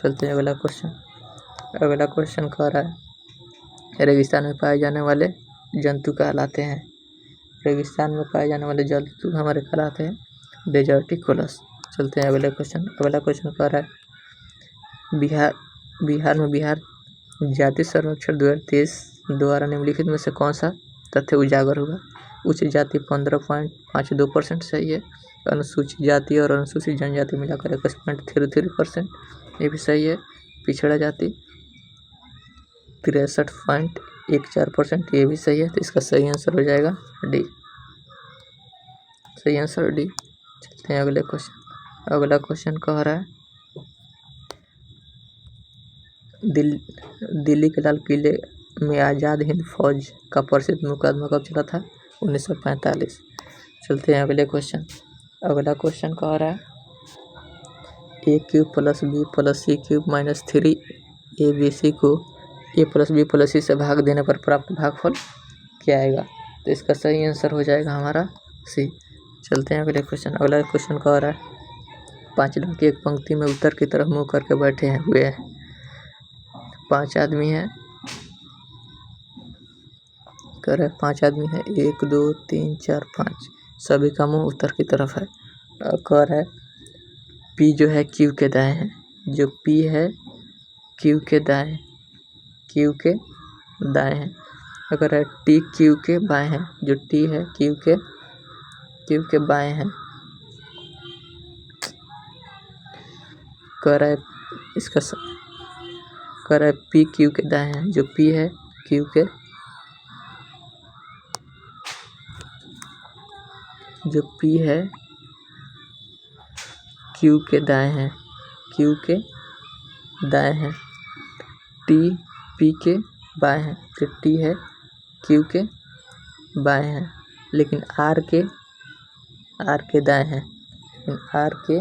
चलते हैं अगला क्वेश्चन। अगला क्वेश्चन कह रहा है रेगिस्तान में पाए जाने वाले जंतु कहलाते हैं। रेगिस्तान में पाए जाने वाले जंतु हमारे कहलाते हैं डेजर्टिकुलस। चलते हैं अगले क्वेश्चन। अगला क्वेश्चन कह रहा है बिहार में बिहार जाति सर्वेक्षण 2023 द्वारा निम्नलिखित में से कौन सा तथ्य उजागर हुआ? उच्च जाति 15.52% सही है। अनुसूचित जाति और अनुसूचित जनजाति मिलाकर 21.33%, ये भी सही है। पिछड़ा जाति 63.14%, ये भी सही है। तो इसका सही आंसर हो जाएगा डी। सही आंसर डी। चलते हैं अगले क्वेश्चन। अगला क्वेश्चन कह रहा है दिल्ली के लाल किले में आज़ाद हिंद फौज का प्रसिद्ध मुकदमा कब चला था? 1945। चलते हैं अगले क्वेश्चन। अगला क्वेश्चन कह रहा है a³ + b + c³ - 3abc को a + b + c से भाग देने पर प्राप्त भागफल क्या आएगा? तो इसका सही आंसर हो जाएगा हमारा सी। चलते हैं अगले क्वेश्चन। अगला क्वेश्चन कह रहा है 5 लड़के एक पंक्ति में उत्तर की तरफ मुँह करके बैठे हुए हैं। 5 आदमी हैं, कह रहे 5 आदमी हैं, 1 2 3 4 5, सभी का मुंह उत्तर की तरफ है। कह रहा है पी जो है क्यू के दाएं है, जो पी है क्यू के दाएं, क्यू के दाएं है। अगर है टी क्यू के बाएं है, जो टी है क्यू के बाएं है। कह रहा है इसका कह रहा है पी क्यू के दाएं है, जो पी है क्यू के, जो पी है क्यू के दाएं है, क्यू के दाएं है। टी पी के बाएं है, तो टी है क्यू के बाएं है, लेकिन आर के दाएं है, लेकिन आर के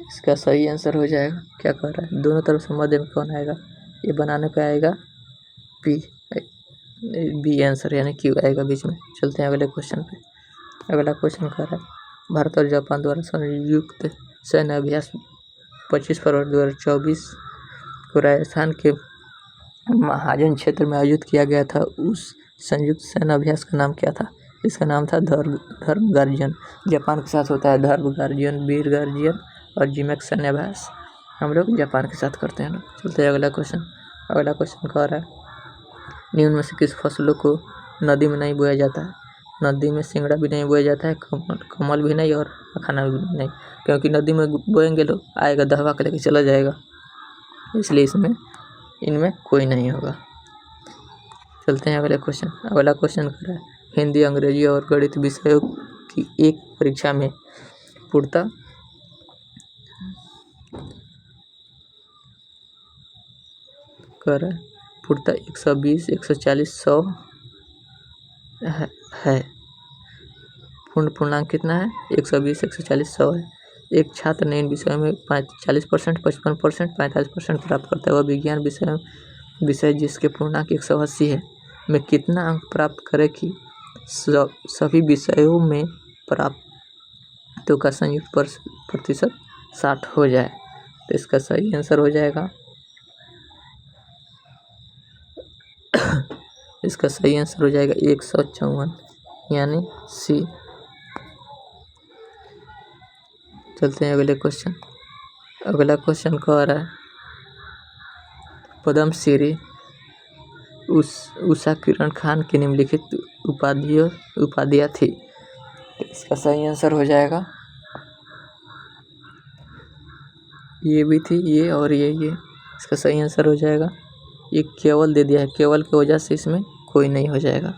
इसका सही आंसर हो जाएगा। क्या कह रहा है दोनों तरफ से मध्य में कौन आएगा? ये बनाने पे आएगा पी, बी आंसर यानी क्यू आएगा बीच में। चलते हैं अगले क्वेश्चन पे। अगला क्वेश्चन कह रहा है भारत और जापान द्वारा संयुक्त सैन्य अभ्यास 25 फरवरी 2024 को राजस्थान के महाजन क्षेत्र में आयोजित किया गया था। उस संयुक्त सैन्य अभ्यास का नाम क्या था? इसका नाम था धर्म गार्जियन। जापान के साथ होता है धर्म गार्जियन, वीर गार्जियन और जिमेक सैन्य अभ्यास। हम लोग जापान के साथ करते हैं। चलते हैं अगला क्वेश्चन। अगला क्वेश्चन कह रहा है निम्न में से किस फसलों को नदी में नहीं बोया जाता है? नदी में सिंगड़ा भी नहीं बोया जाता है, कमल भी नहीं और मखाना भी नहीं, क्योंकि नदी में बोएंगे लोग आएगा दहवा के लेके चला जाएगा, इसलिए इनमें कोई नहीं होगा। चलते हैं अगले क्वेश्चन। अगला क्वेश्चन कर रहा है हिंदी, अंग्रेजी और गणित विषयों की एक परीक्षा में पूर्णतः कर रहा है पूर्णतः 120, 140, 100 है। पूर्णांक कितना है? 120, 140, 100 है। एक छात्र ने इन विषयों में 40%, 55%, 45% प्राप्त करता है। वह विज्ञान विषय जिसके पूर्णांक 180 है में कितना अंक प्राप्त करे कि सभी विषयों में प्राप्तों का संयुक्त प्रतिशत 60 हो जाए? तो इसका सही आंसर हो जाएगा इसका सही आंसर हो जाएगा 154 यानी सी। चलते हैं अगले क्वेश्चन। अगला क्वेश्चन कह रहा है पद्मश्री उषा किरण खान की निम्नलिखित उपाधियाँ थी। इसका सही आंसर हो जाएगा ये भी थी, ये और ये। इसका सही आंसर हो जाएगा ये केवल दे दिया है, केवल की वजह से इसमें कोई नहीं हो जाएगा।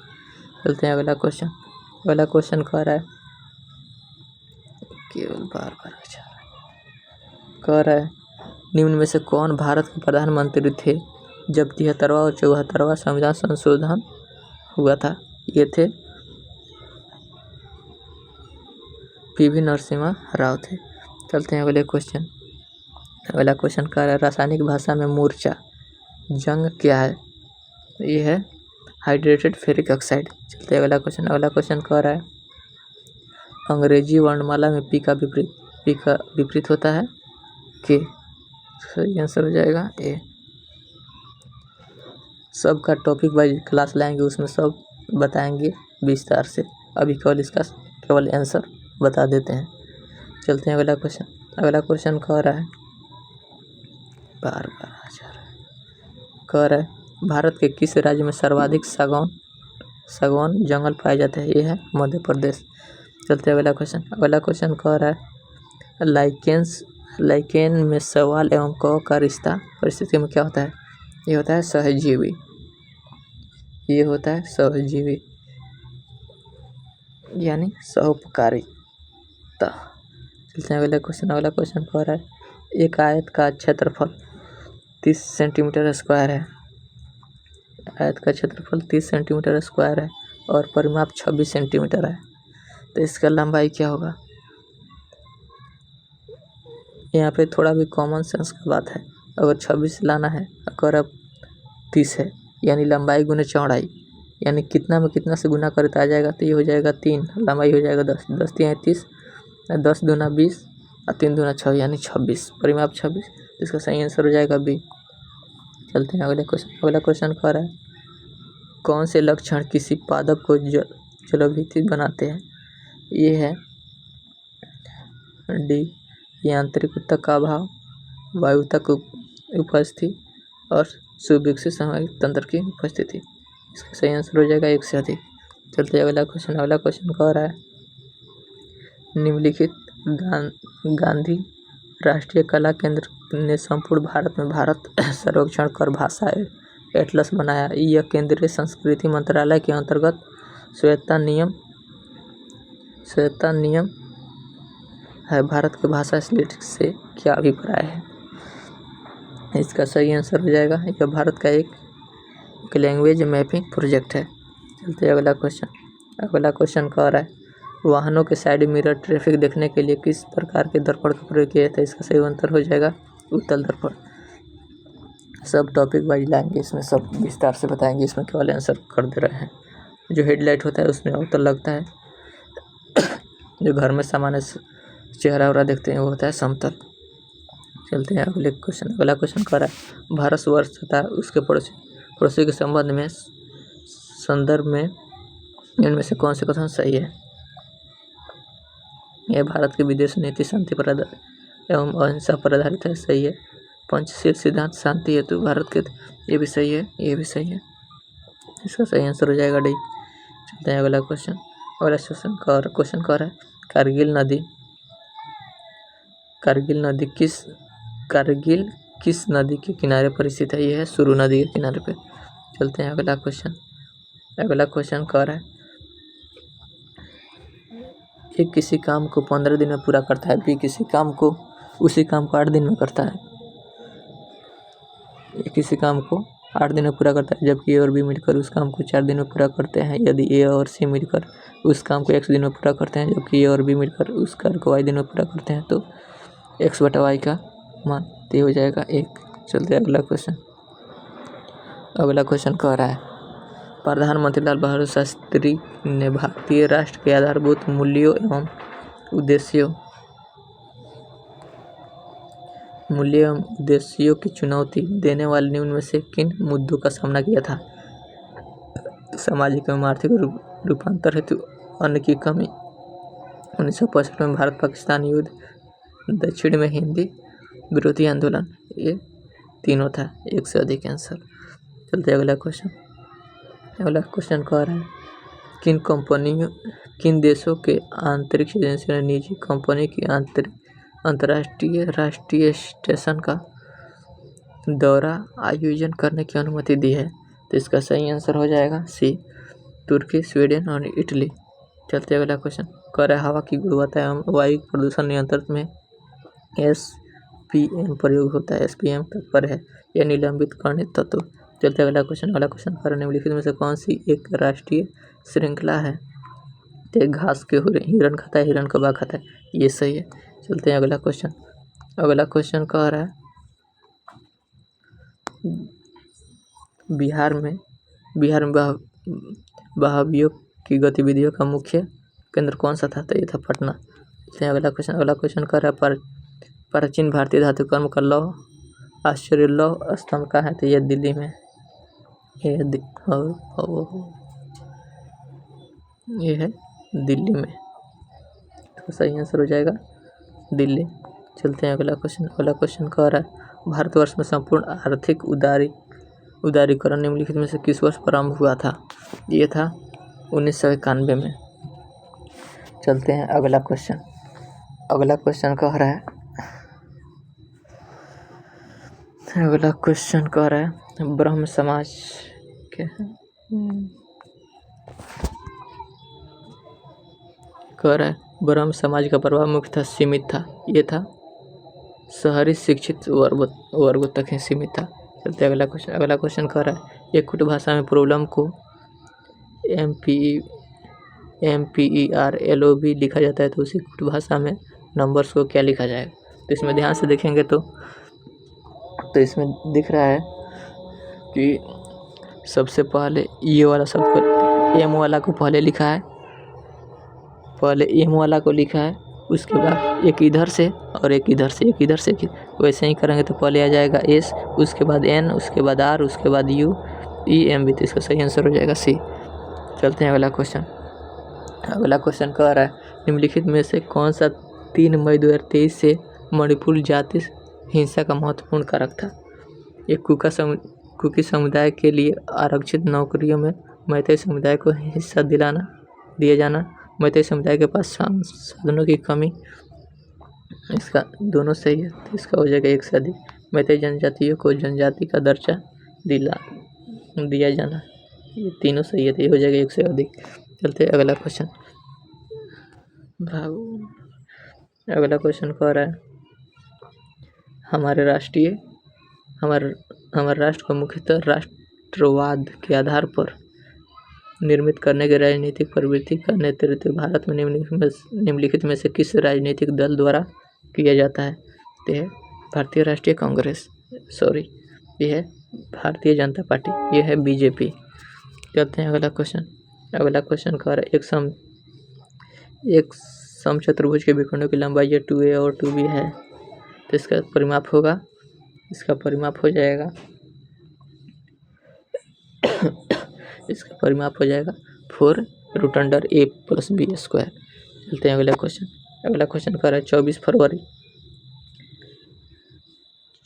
चलते हैं अगला क्वेश्चन। अगला क्वेश्चन कह रहा है केवल बार कह रहा है निम्न में से कौन भारत के प्रधानमंत्री थे जब 73वां और 74वां संविधान संशोधन हुआ था? ये थे PV नरसिम्हा राव थे। चलते हैं अगले क्वेश्चन। अगला क्वेश्चन कह रहा है रासायनिक भाषा में मूर्छा जंग क्या है? ये है हाइड्रेटेड फेरिक ऑक्साइड। चलते हैं अगला क्वेश्चन। अगला क्वेश्चन कह रहा है अंग्रेजी वर्णमाला में पी का विपरीत होता है के। सही आंसर हो जाएगा ए। सबका टॉपिक वाइज क्लास लाएंगे, उसमें सब बताएंगे विस्तार से। अभी केवल इसका केवल आंसर बता देते हैं। चलते हैं अगला क्वेश्चन। अगला क्वेश्चन कह रहा है भारत के किस राज्य में सर्वाधिक सागौन जंगल पाए जाते हैं? ये है मध्य प्रदेश। चलते हैं अगला क्वेश्चन। अगला क्वेश्चन कह रहा है लाइकेन में सवाल एवं क का रिश्ता परिस्थिति में क्या होता है? ये होता है सहजीवी। ये होता है सहजीवी यानी सहोपकारिता। चलते हैं अगला क्वेश्चन। अगला क्वेश्चन कह रहा है एक आयत का क्षेत्रफल 30 सेंटीमीटर स्क्वायर है। आयत का क्षेत्रफल 30 सेंटीमीटर स्क्वायर है और परिमाप 26 सेंटीमीटर है, तो इसका लंबाई क्या होगा? यहाँ पे थोड़ा भी कॉमन सेंस का बात है। अगर 26 लाना है, अगर अब 30 है यानी लंबाई गुने चौड़ाई, यानी कितना में कितना से गुना करता आ जाएगा, तो ये हो जाएगा 3, लंबाई हो जाएगा 10, 10 3 30, 10 दूना 20 और 3 दूना 6 यानी 26, परिमाप 26। इसका सही आंसर हो जाएगा बी। चलते हैं अगले क्वेश्चन। अगला क्वेश्चन कह रहा है कौन से लक्षण किसी पादप को जलभीति बनाते हैं? ये है डी यांत्रिक ऊतक का अभाव, वायुतक उपस्थिति और सुविकसित सामयिक तंत्र की उपस्थिति। इसका सही आंसर हो जाएगा 1 से अधिक। चलते हैं अगला क्वेश्चन। अगला क्वेश्चन कह रहा है निम्नलिखित गांधी राष्ट्रीय कला केंद्र ने संपूर्ण भारत में भारत सर्वेक्षण कर भाषा एटलस बनाया। यह केंद्रीय संस्कृति मंत्रालय के अंतर्गत स्वायत्ता नियम है। भारत के भाषा स्लेट से क्या अभिप्राय है? इसका सही आंसर हो जाएगा यह भारत का एक लैंग्वेज मैपिंग प्रोजेक्ट है। चलते हैं अगला क्वेश्चन। अगला क्वेश्चन कह रहा है वाहनों के साइड मिरर ट्रैफिक देखने के लिए किस प्रकार के दर्पण का प्रयोग किया जाता है? इसका सही आंसर हो जाएगा उत्तल दर्पण। सब टॉपिक वाइज लाएंगे, इसमें सब विस्तार से बताएंगे, इसमें केवल आंसर कर दे रहे हैं। जो हेडलाइट होता है उसमें उत्तल लगता है, जो घर में सामान्य चेहरा वरा देखते हैं वो होता है समतल। चलते हैं अगले क्वेश्चन। अगला क्वेश्चन कह रहा है भारतवर्ष तथा उसके पड़ोसी के संदर्भ में इनमें से कौन से कथन सही है? यह भारत की विदेश नीति शांति पर एवं अहिंसा पर आधारित है। सही है। पंचशील सिद्धांत शांति हेतु भारत के, ये भी सही है, ये भी सही है। इसका सही आंसर हो जाएगा डी। चलते हैं अगला क्वेश्चन। अगला क्वेश्चन कह रहा है कारगिल किस नदी के किनारे पर स्थित है? यह है सुरु नदी के किनारे पे। चलते हैं अगला क्वेश्चन। अगला क्वेश्चन कह रहा है ए किसी काम को 15 दिन में पूरा करता है, बी उसी काम को 8 दिन में करता है। ए किसी काम को 8 दिन में पूरा करता है, जबकि ए और बी मिलकर उस काम को 4 दिन में पूरा करते हैं। यदि ए और सी मिलकर उस काम को x दिन में पूरा करते हैं, जबकि ए और बी मिलकर उस कार्य को y दिन में पूरा करते हैं, तो x/y का मान तय हो जाएगा 1। चलते हैं अगला क्वेश्चन। अगला क्वेश्चन कह रहा है प्रधानमंत्री लाल बहादुर शास्त्री ने भारतीय राष्ट्र के आधारभूत मूल्यों एवं उद्देश्यों की चुनौती देने वाले निम्न में से किन मुद्दों का सामना किया था? सामाजिक एवं आर्थिक रूपांतर हेतु अन्न की कमी, 1965 में भारत पाकिस्तान युद्ध, दक्षिण में हिंदी विरोधी आंदोलन। ये तीनों था, 1 से अधिक आंसर। चलते अगला क्वेश्चन। अगला क्वेश्चन कह रहा है किन देशों के अंतरिक्ष एजेंसियों ने निजी कंपनी की अंतर्राष्ट्रीय राष्ट्रीय स्टेशन का दौरा आयोजन करने की अनुमति दी है? तो इसका सही आंसर हो जाएगा सी, तुर्की, स्वीडन और इटली। चलते अगला क्वेश्चन। कह रहा है हवा की गुणवत्ता एवं वायु प्रदूषण नियंत्रण में SPM प्रयोग होता है। SPM तत्पर है, यह निलंबित करने तत्व। चलते अगला क्वेश्चन। अगला क्वेश्चन कह रहा है निम्नलिखित में से कौन सी एक राष्ट्रीय श्रृंखला है? तो घास के हिरण खाता है, हिरण कौवा खाता है, ये सही है। चलते हैं अगला क्वेश्चन। अगला क्वेश्चन कह रहा है बिहार में बहावियों की गतिविधियों का मुख्य केंद्र कौन सा था? तो ये था पटना। चलते हैं अगला क्वेश्चन कह रहा है प्राचीन भारतीय धातु कर्म का लौह आश्चर्य लौह स्तंभ का है? तो ये दिल्ली में, ये है दिल्ली में, तो सही आंसर हो जाएगा दिल्ली। चलते हैं अगला क्वेश्चन कह रहा है भारतवर्ष में संपूर्ण आर्थिक उदारीकरण निम्नलिखित में से किस वर्ष प्रारंभ हुआ था? ये था 1991 में। चलते हैं अगला क्वेश्चन कह रहा है ब्रह्म समाज के कह रहा है ब्रह्म समाज का प्रभाव मुख्यतः सीमित था, ये था शहरी शिक्षित वर्गों तक ही सीमित था। चलते अगला क्वेश्चन कह रहा है एक कुट भाषा में प्रॉब्लम को MPERLOB लिखा जाता है, तो उसी कुट भाषा में नंबर्स को क्या लिखा जाएगा? तो इसमें ध्यान से देखेंगे तो इसमें दिख रहा है कि सबसे पहले ये वाला शब्द को एम वाला को पहले लिखा है, उसके बाद एक इधर से और एक इधर से वैसे ही करेंगे तो पहले आ जाएगा S, उसके बाद N, उसके बाद R, उसके बाद U E M B। तो इसका सही आंसर हो जाएगा C। चलते हैं अगला क्वेश्चन कह रहा है निम्नलिखित में से कौन सा 3 मई 2023 से मणिपुर जाति हिंसा का महत्वपूर्ण कारक था? एक कुकी समुदाय के लिए आरक्षित नौकरियों में मैतेई समुदाय को हिस्सा दिया जाना, मैतेई समुदाय के पास संसाधनों की कमी, इसका दोनों सही है, तो इसका हो जाएगा 1 से अधिक। मैतेई जनजातियों को जनजाति का दर्जा दिया जाना, ये तीनों सही है, तो ये हो जाएगा 1 से अधिक। चलते अगला क्वेश्चन कह रहा है हमारे राष्ट्र को मुख्यतः राष्ट्रवाद के आधार पर निर्मित करने की राजनीतिक प्रवृत्ति का नेतृत्व भारत में निम्नलिखित में से किस राजनीतिक दल द्वारा किया जाता है? तो है भारतीय राष्ट्रीय कांग्रेस, ये है भारतीय जनता पार्टी, ये है BJP। चलते हैं अगला क्वेश्चन कह रहा है एक समचतुर्भुज के विकोणों की लंबाई 2a और 2b है, तो इसका परिमाप हो जाएगा 4√a + b²। चलते हैं अगला क्वेश्चन कह रहा है 24 फरवरी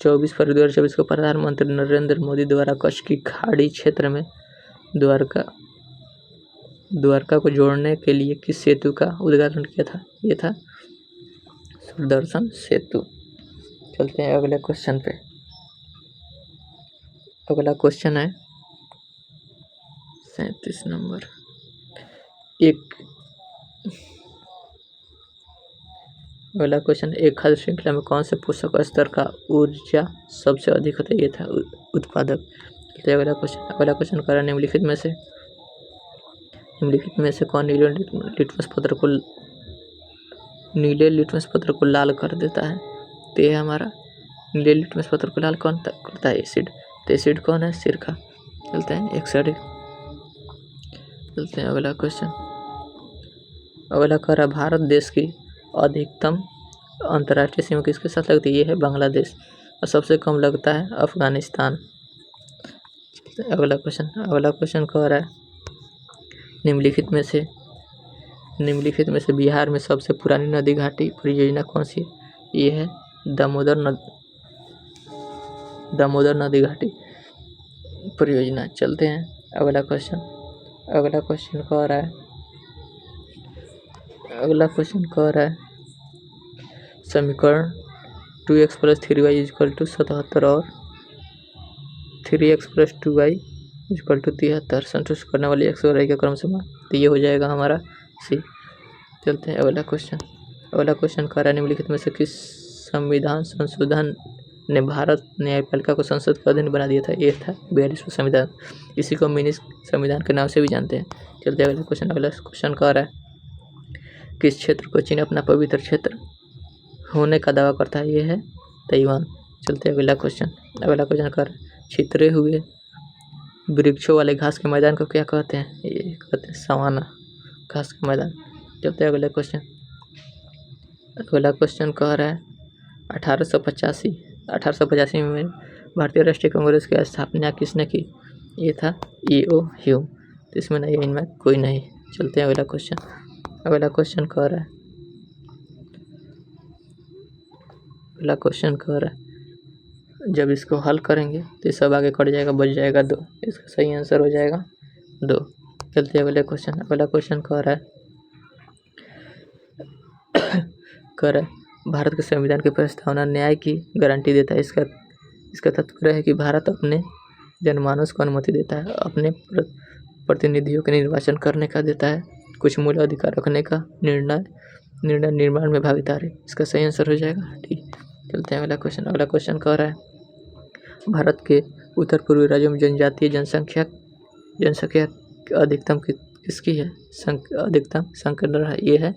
2024 को प्रधानमंत्री नरेंद्र मोदी द्वारा कच्छ की खाड़ी क्षेत्र में द्वारका को जोड़ने के लिए किस सेतु का उद्घाटन किया था? ये था सुदर्शन सेतु। चलते हैं अगले क्वेश्चन पे। अगला क्वेश्चन है 37 नंबर। अगला क्वेश्चन एक खाद्य श्रृंखला में कौन से पोषक स्तर का ऊर्जा सबसे अधिक होता है? ये था उत्पादक। चलते अगला क्वेश्चन कर निम्नलिखित में से कौन नीले लिटमस पत्र को लाल कर देता है? तो ये हमारा नीले लिटमस पत्र को लाल कौन करता है? एसिड। तो एसिड कौन है? सिरका। चलते हैं अगला क्वेश्चन। अगला कह रहा भारत देश की अधिकतम अंतर्राष्ट्रीय सीमा किसके साथ लगती है? ये है बांग्लादेश, और सबसे कम लगता है अफगानिस्तान। अगला क्वेश्चन कह रहा है निम्नलिखित में से बिहार में सबसे पुरानी नदी घाटी परियोजना कौन सी है? ये है दामोदर नदी घाटी परियोजना। चलते हैं अगला क्वेश्चन कह रहा है समीकरण 2x + 3y = 77 और 3x + 2y = 73 संतुष्ट करने वाली x और y का क्रम समान, तो ये हो जाएगा हमारा C। चलते हैं अगला क्वेश्चन कह रहा है निम्नलिखित में से किस संविधान संशोधन ने भारत न्यायपालिका को संसद का अधीन बना दिया था? ये था 42वां संविधान। इसी को मिनी संविधान के नाम से भी जानते हैं। चलते हैं अगला क्वेश्चन कह रहा है किस क्षेत्र को चीन अपना पवित्र क्षेत्र होने का दावा करता है? ये है ताइवान। चलते हैं अगला क्वेश्चन कर छितरे हुए वृक्षों वाले घास के मैदान को क्या कहते हैं? ये कहते हैं सवाना, घास का मैदान। चलते हैं अगला क्वेश्चन कह रहा है 1885 में भारतीय राष्ट्रीय कांग्रेस की स्थापना किसने की? ये था E.O. ह्यूम। तो इसमें नहीं, इनमें कोई नहीं। चलते हैं अगला क्वेश्चन कह रहा है जब इसको हल करेंगे तो सब आगे कट जाएगा, बच जाएगा 2। इसका सही आंसर हो जाएगा 2। चलते हैं अगला क्वेश्चन कह रहा है भारत के संविधान की प्रस्तावना न्याय की गारंटी देता है। इसका तात्पर्य है कि भारत अपने जनमानस को अनुमति देता है, अपने प्रतिनिधियों के निर्वाचन करने का देता है, कुछ मूल अधिकार रखने का, निर्णय निर्माण में भागीदारी। इसका सही आंसर हो जाएगा डी। चलते हैं अगला क्वेश्चन कह रहा है भारत के उत्तर पूर्वी राज्यों में जनजातीय जनसंख्या अधिकतम किसकी है? अधिकतम संख्या है, ये है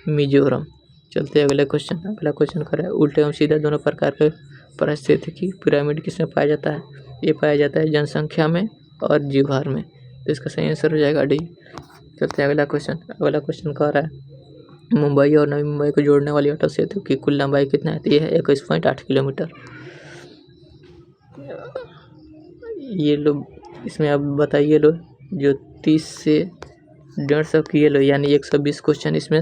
मिजोरम। चलते हैं अगला क्वेश्चन कर रहा है उल्टे एवं सीधा दोनों प्रकार के पारिस्थितिकी पिरामिड किसमें पाया जाता है? ये पाया जाता है जनसंख्या में और जीवभार में। तो इसका सही आंसर हो जाएगा डी। चलते हैं अगला क्वेश्चन कह रहा है मुंबई और नवी मुंबई को जोड़ने वाली अटल सेतु की कुल लंबाई कितना है? तो ये है 21.8 किलोमीटर। ये लो, इसमें अब बताइए लो जो 30 से 150 किए लो यानी 120 क्वेश्चन, इसमें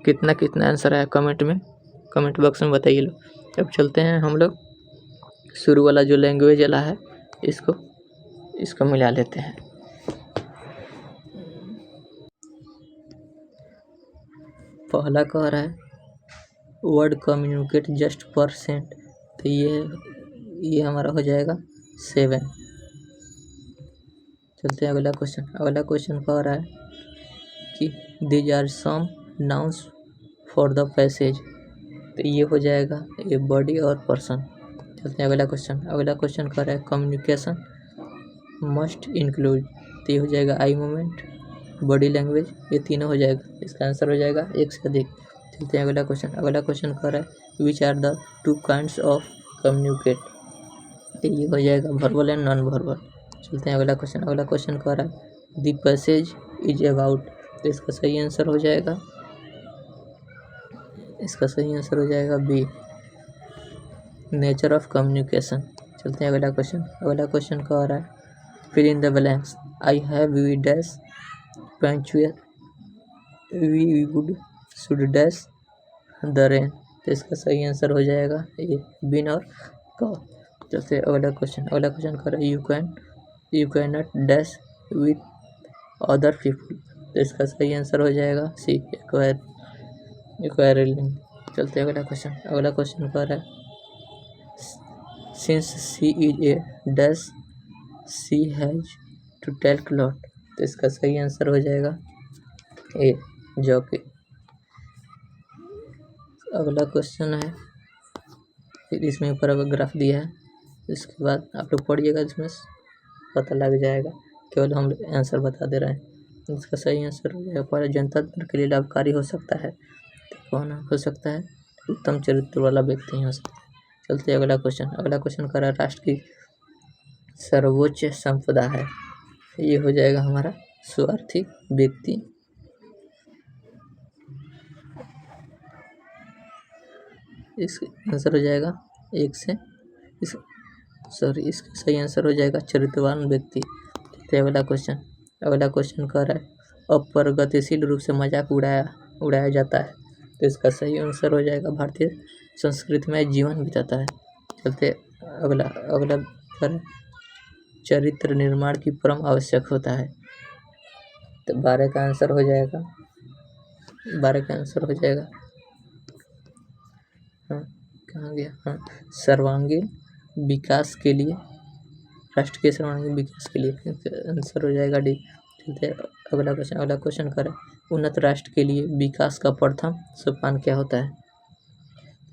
कितना आंसर आया कमेंट बॉक्स में बताइए लो। अब चलते हैं हम लोग शुरू वाला जो लैंग्वेज वाला है इसको मिला लेते हैं। पहला कह रहा है वर्ड कम्युनिकेट जस्ट %, तो ये हमारा हो जाएगा 7। चलते हैं अगला क्वेश्चन कह रहा है कि these are some nouns for the passage, तो ये हो जाएगा ये बॉडी और पर्सन। चलते हैं अगला क्वेश्चन कह रहा है कम्युनिकेशन मस्ट इंक्लूड, तो ये हो जाएगा आई मूवमेंट, बॉडी लैंग्वेज, ये तीनों हो जाएगा। इसका आंसर हो जाएगा 1 से अधिक। चलते हैं अगला क्वेश्चन कह रहा है which are the 2 kinds of communicate, तो ये हो जाएगा वर्बल एंड नॉन वर्बल। चलते हैं अगला क्वेश्चन कह रहा है द पैसेज इज अबाउट, तो इसका सही आंसर हो जाएगा बी, नेचर ऑफ कम्युनिकेशन। चलते हैं अगला क्वेश्चन कह रहा है fill in the blanks, I have we dash punctual we would should dash the rain, तो इसका सही आंसर हो जाएगा ये बिन और क। चलते अगला क्वेश्चन कर रहा है you can not dash with other people, तो इसका सही आंसर हो जाएगा सी, एक्वायरिंग। चलते अगला क्वेश्चन कर रहा है since she is a dash she has to tell clot, तो इसका सही आंसर हो जाएगा ए, जॉकी। अगला क्वेश्चन है फिर इसमें पैराग्राफ दिया है, इसके बाद आप लोग पढ़िएगा, इसमें पता लग जाएगा, केवल हम आंसर बता दे रहे हैं। इसका सही आंसर हो जाएगा पर जनतंत्र के लिए लाभकारी हो सकता है, तो कौन हो सकता है? उत्तम चरित्र वाला व्यक्ति हो सकता है। चलते अगला क्वेश्चन कर रहा है राष्ट्र की सर्वोच्च संपदा है, ये हो जाएगा हमारा स्वार्थी व्यक्ति। इसका आंसर हो जाएगा 1 से इसका सही आंसर हो जाएगा चरित्रवान व्यक्ति। अगला क्वेश्चन कह रहा है अप्रगतिशील रूप से मजाक उड़ाया जाता है, तो इसका सही आंसर हो जाएगा भारतीय संस्कृति में जीवन बिताता है। चलते अगला कर चरित्र निर्माण की परम आवश्यक होता है, तो 12 का आंसर हो जाएगा कहाँ गया? सर्वांगीण विकास के लिए, राष्ट्र के सर्वांगीण विकास के लिए आंसर हो जाएगा डी। चलते अगला क्वेश्चन करें उन्नत राष्ट्र के लिए विकास का प्रथम सोपान क्या होता है?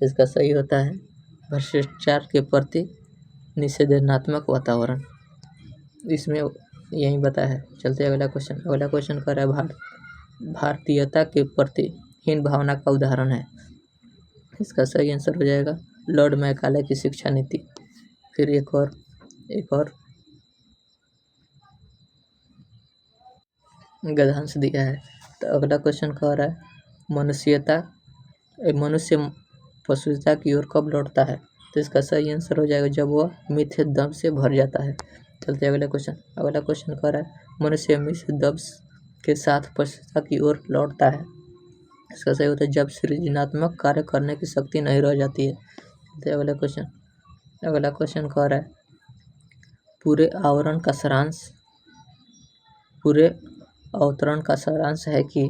इसका सही होता है भ्रष्टाचार के प्रति निषेधात्मक वातावरण, इसमें यही बताया है। चलते अगला क्वेश्चन कर रहा है भारतीयता के प्रति हीन भावना का उदाहरण है। इसका सही आंसर हो जाएगा लॉर्ड मैकाले की शिक्षा नीति। फिर एक और गद्यांश दिया है। तो अगला क्वेश्चन कह रहा है मनुष्य पशुता की ओर कब लौटता है। तो इसका सही आंसर हो जाएगा जब वह मिथ्य दम से भर जाता है। चलते अगला क्वेश्चन कह रहा है मनुष्य मिथ्य दम के साथ पशुता की ओर लौटता है। इसका सही होता है जब सृजनात्मक कार्य करने की शक्ति नहीं रह जाती है। चलते अगला क्वेश्चन कह रहा है पूरे अवतरण का सारांश है कि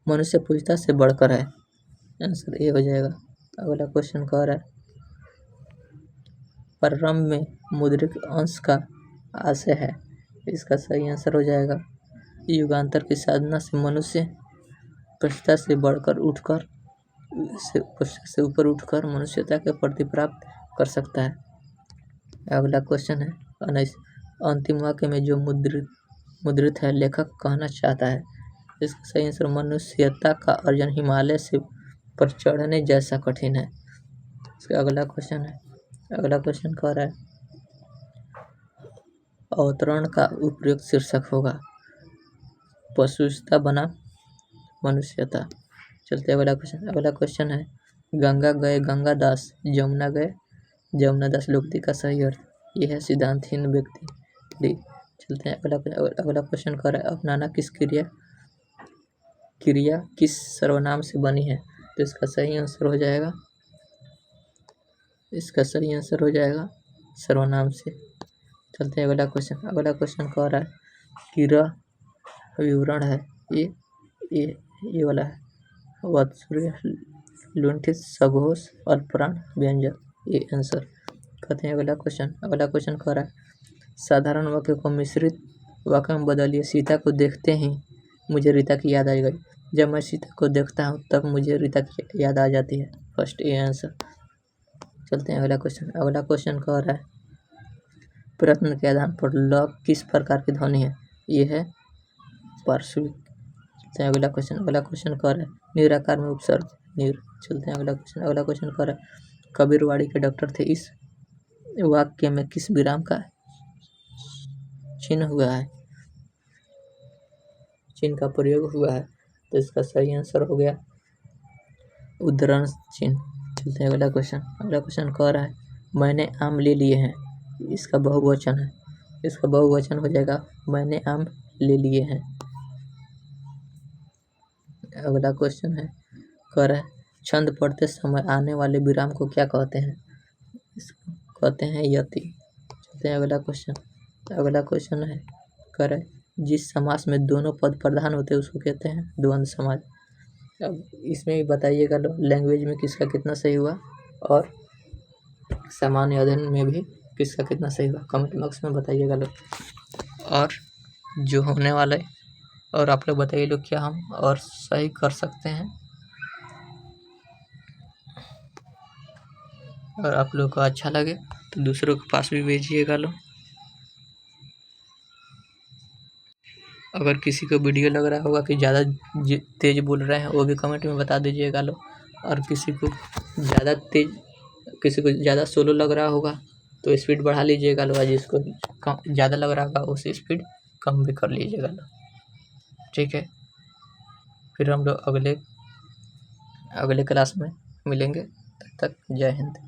मनुष्य पूछता से बढ़कर है। आंसर ए हो जाएगा। अगला क्वेश्चन कह रहा है प्रारंभ में मुद्रित अंश का आशय है। इसका सही आंसर हो जाएगा युगांतर की साधना से मनुष्य पशुता से ऊपर उठकर मनुष्यता के प्रति प्राप्त कर सकता है। अगला क्वेश्चन है अंतिम वाक्य में जो मुद्रित है लेखक कहना चाहता है। इसका सही आंसर मनुष्यता का अर्जन हिमालय से पर चढ़ने जैसा कठिन है। इसका अगला क्वेश्चन कह रहा है अवतरण का उपयुक्त शीर्षक होगा पशुता बना मनुष्यता। चलते अगला क्वेश्चन है गंगा गए गंगादास जमुना गए जमुनादास लोकति का सही अर्थ। यह है सिद्धांतहीन व्यक्ति डी। चलते हैं अगला क्वेश्चन कर रहा है अपनाना क्रिया किस सर्वनाम से बनी है। तो इसका सही आंसर हो जाएगा सर्वनाम से। चलते हैं अगला क्वेश्चन कह रहा है क्रिया विवरण है ये वाला है वत्सुर्य लुंठित सघोष अल्पप्राण व्यंजक। ये आंसर। कहते हैं अगला क्वेश्चन कह रहा है साधारण वाक्य को मिश्रित वाक्य में बदलिए। सीता को देखते ही मुझे रीता की याद आ गई। जब मैं सीता को देखता हूँ तब मुझे रीता की याद आ जाती है। First A answer. चलते हैं अगला क्वेश्चन कह रहा है प्रश्न के आधार पर ल किस प्रकार की ध्वनि है। ये है पार्श्विक। चलते हैं अगला क्वेश्चन कह रहा है निराकार में उपसर्ग निर। चलते हैं अगला क्वेश्चन कह रहा है कबीरवाड़ी के डॉक्टर थे। इस वाक्य में किस विराम का चिन्ह का प्रयोग हुआ है। तो इसका सही आंसर हो गया उद्धरण चिन्ह। चलते हैं अगला क्वेश्चन कह रहा है मैंने आम ले लिए हैं। इसका बहुवचन है। इसका बहुवचन हो जाएगा मैंने आम ले लिए हैं। अगला क्वेश्चन है कह रहा है छंद पढ़ते समय आने वाले विराम को क्या कहते हैं। इसको कहते हैं यति। चलते हैं अगला क्वेश्चन है कह रहा है जिस समास में दोनों पद प्रधान होते हैं उसको कहते हैं द्वंद्व समास। अब इसमें भी बताइएगा लैंग्वेज में किसका कितना सही हुआ और सामान्य अध्ययन में भी किसका कितना सही हुआ कमेंट बॉक्स में बताइएगा लोग। और जो होने वाला है और आप लोग बताइए लोग क्या हम और सही कर सकते हैं और आप लोग को अच्छा लगे तो दूसरों के पास भी भेजिएगा लोग। अगर किसी को वीडियो लग रहा होगा कि ज़्यादा तेज बोल रहे हैं वो भी कमेंट में बता दीजिएगा लोग। और किसी को ज़्यादा स्लो लग रहा होगा तो स्पीड बढ़ा लीजिएगा लोग। जिसको कम ज़्यादा लग रहा होगा उसी स्पीड कम भी कर लीजिएगा लोग। ठीक है फिर हम लोग अगले क्लास में मिलेंगे। तब तक जय हिंद।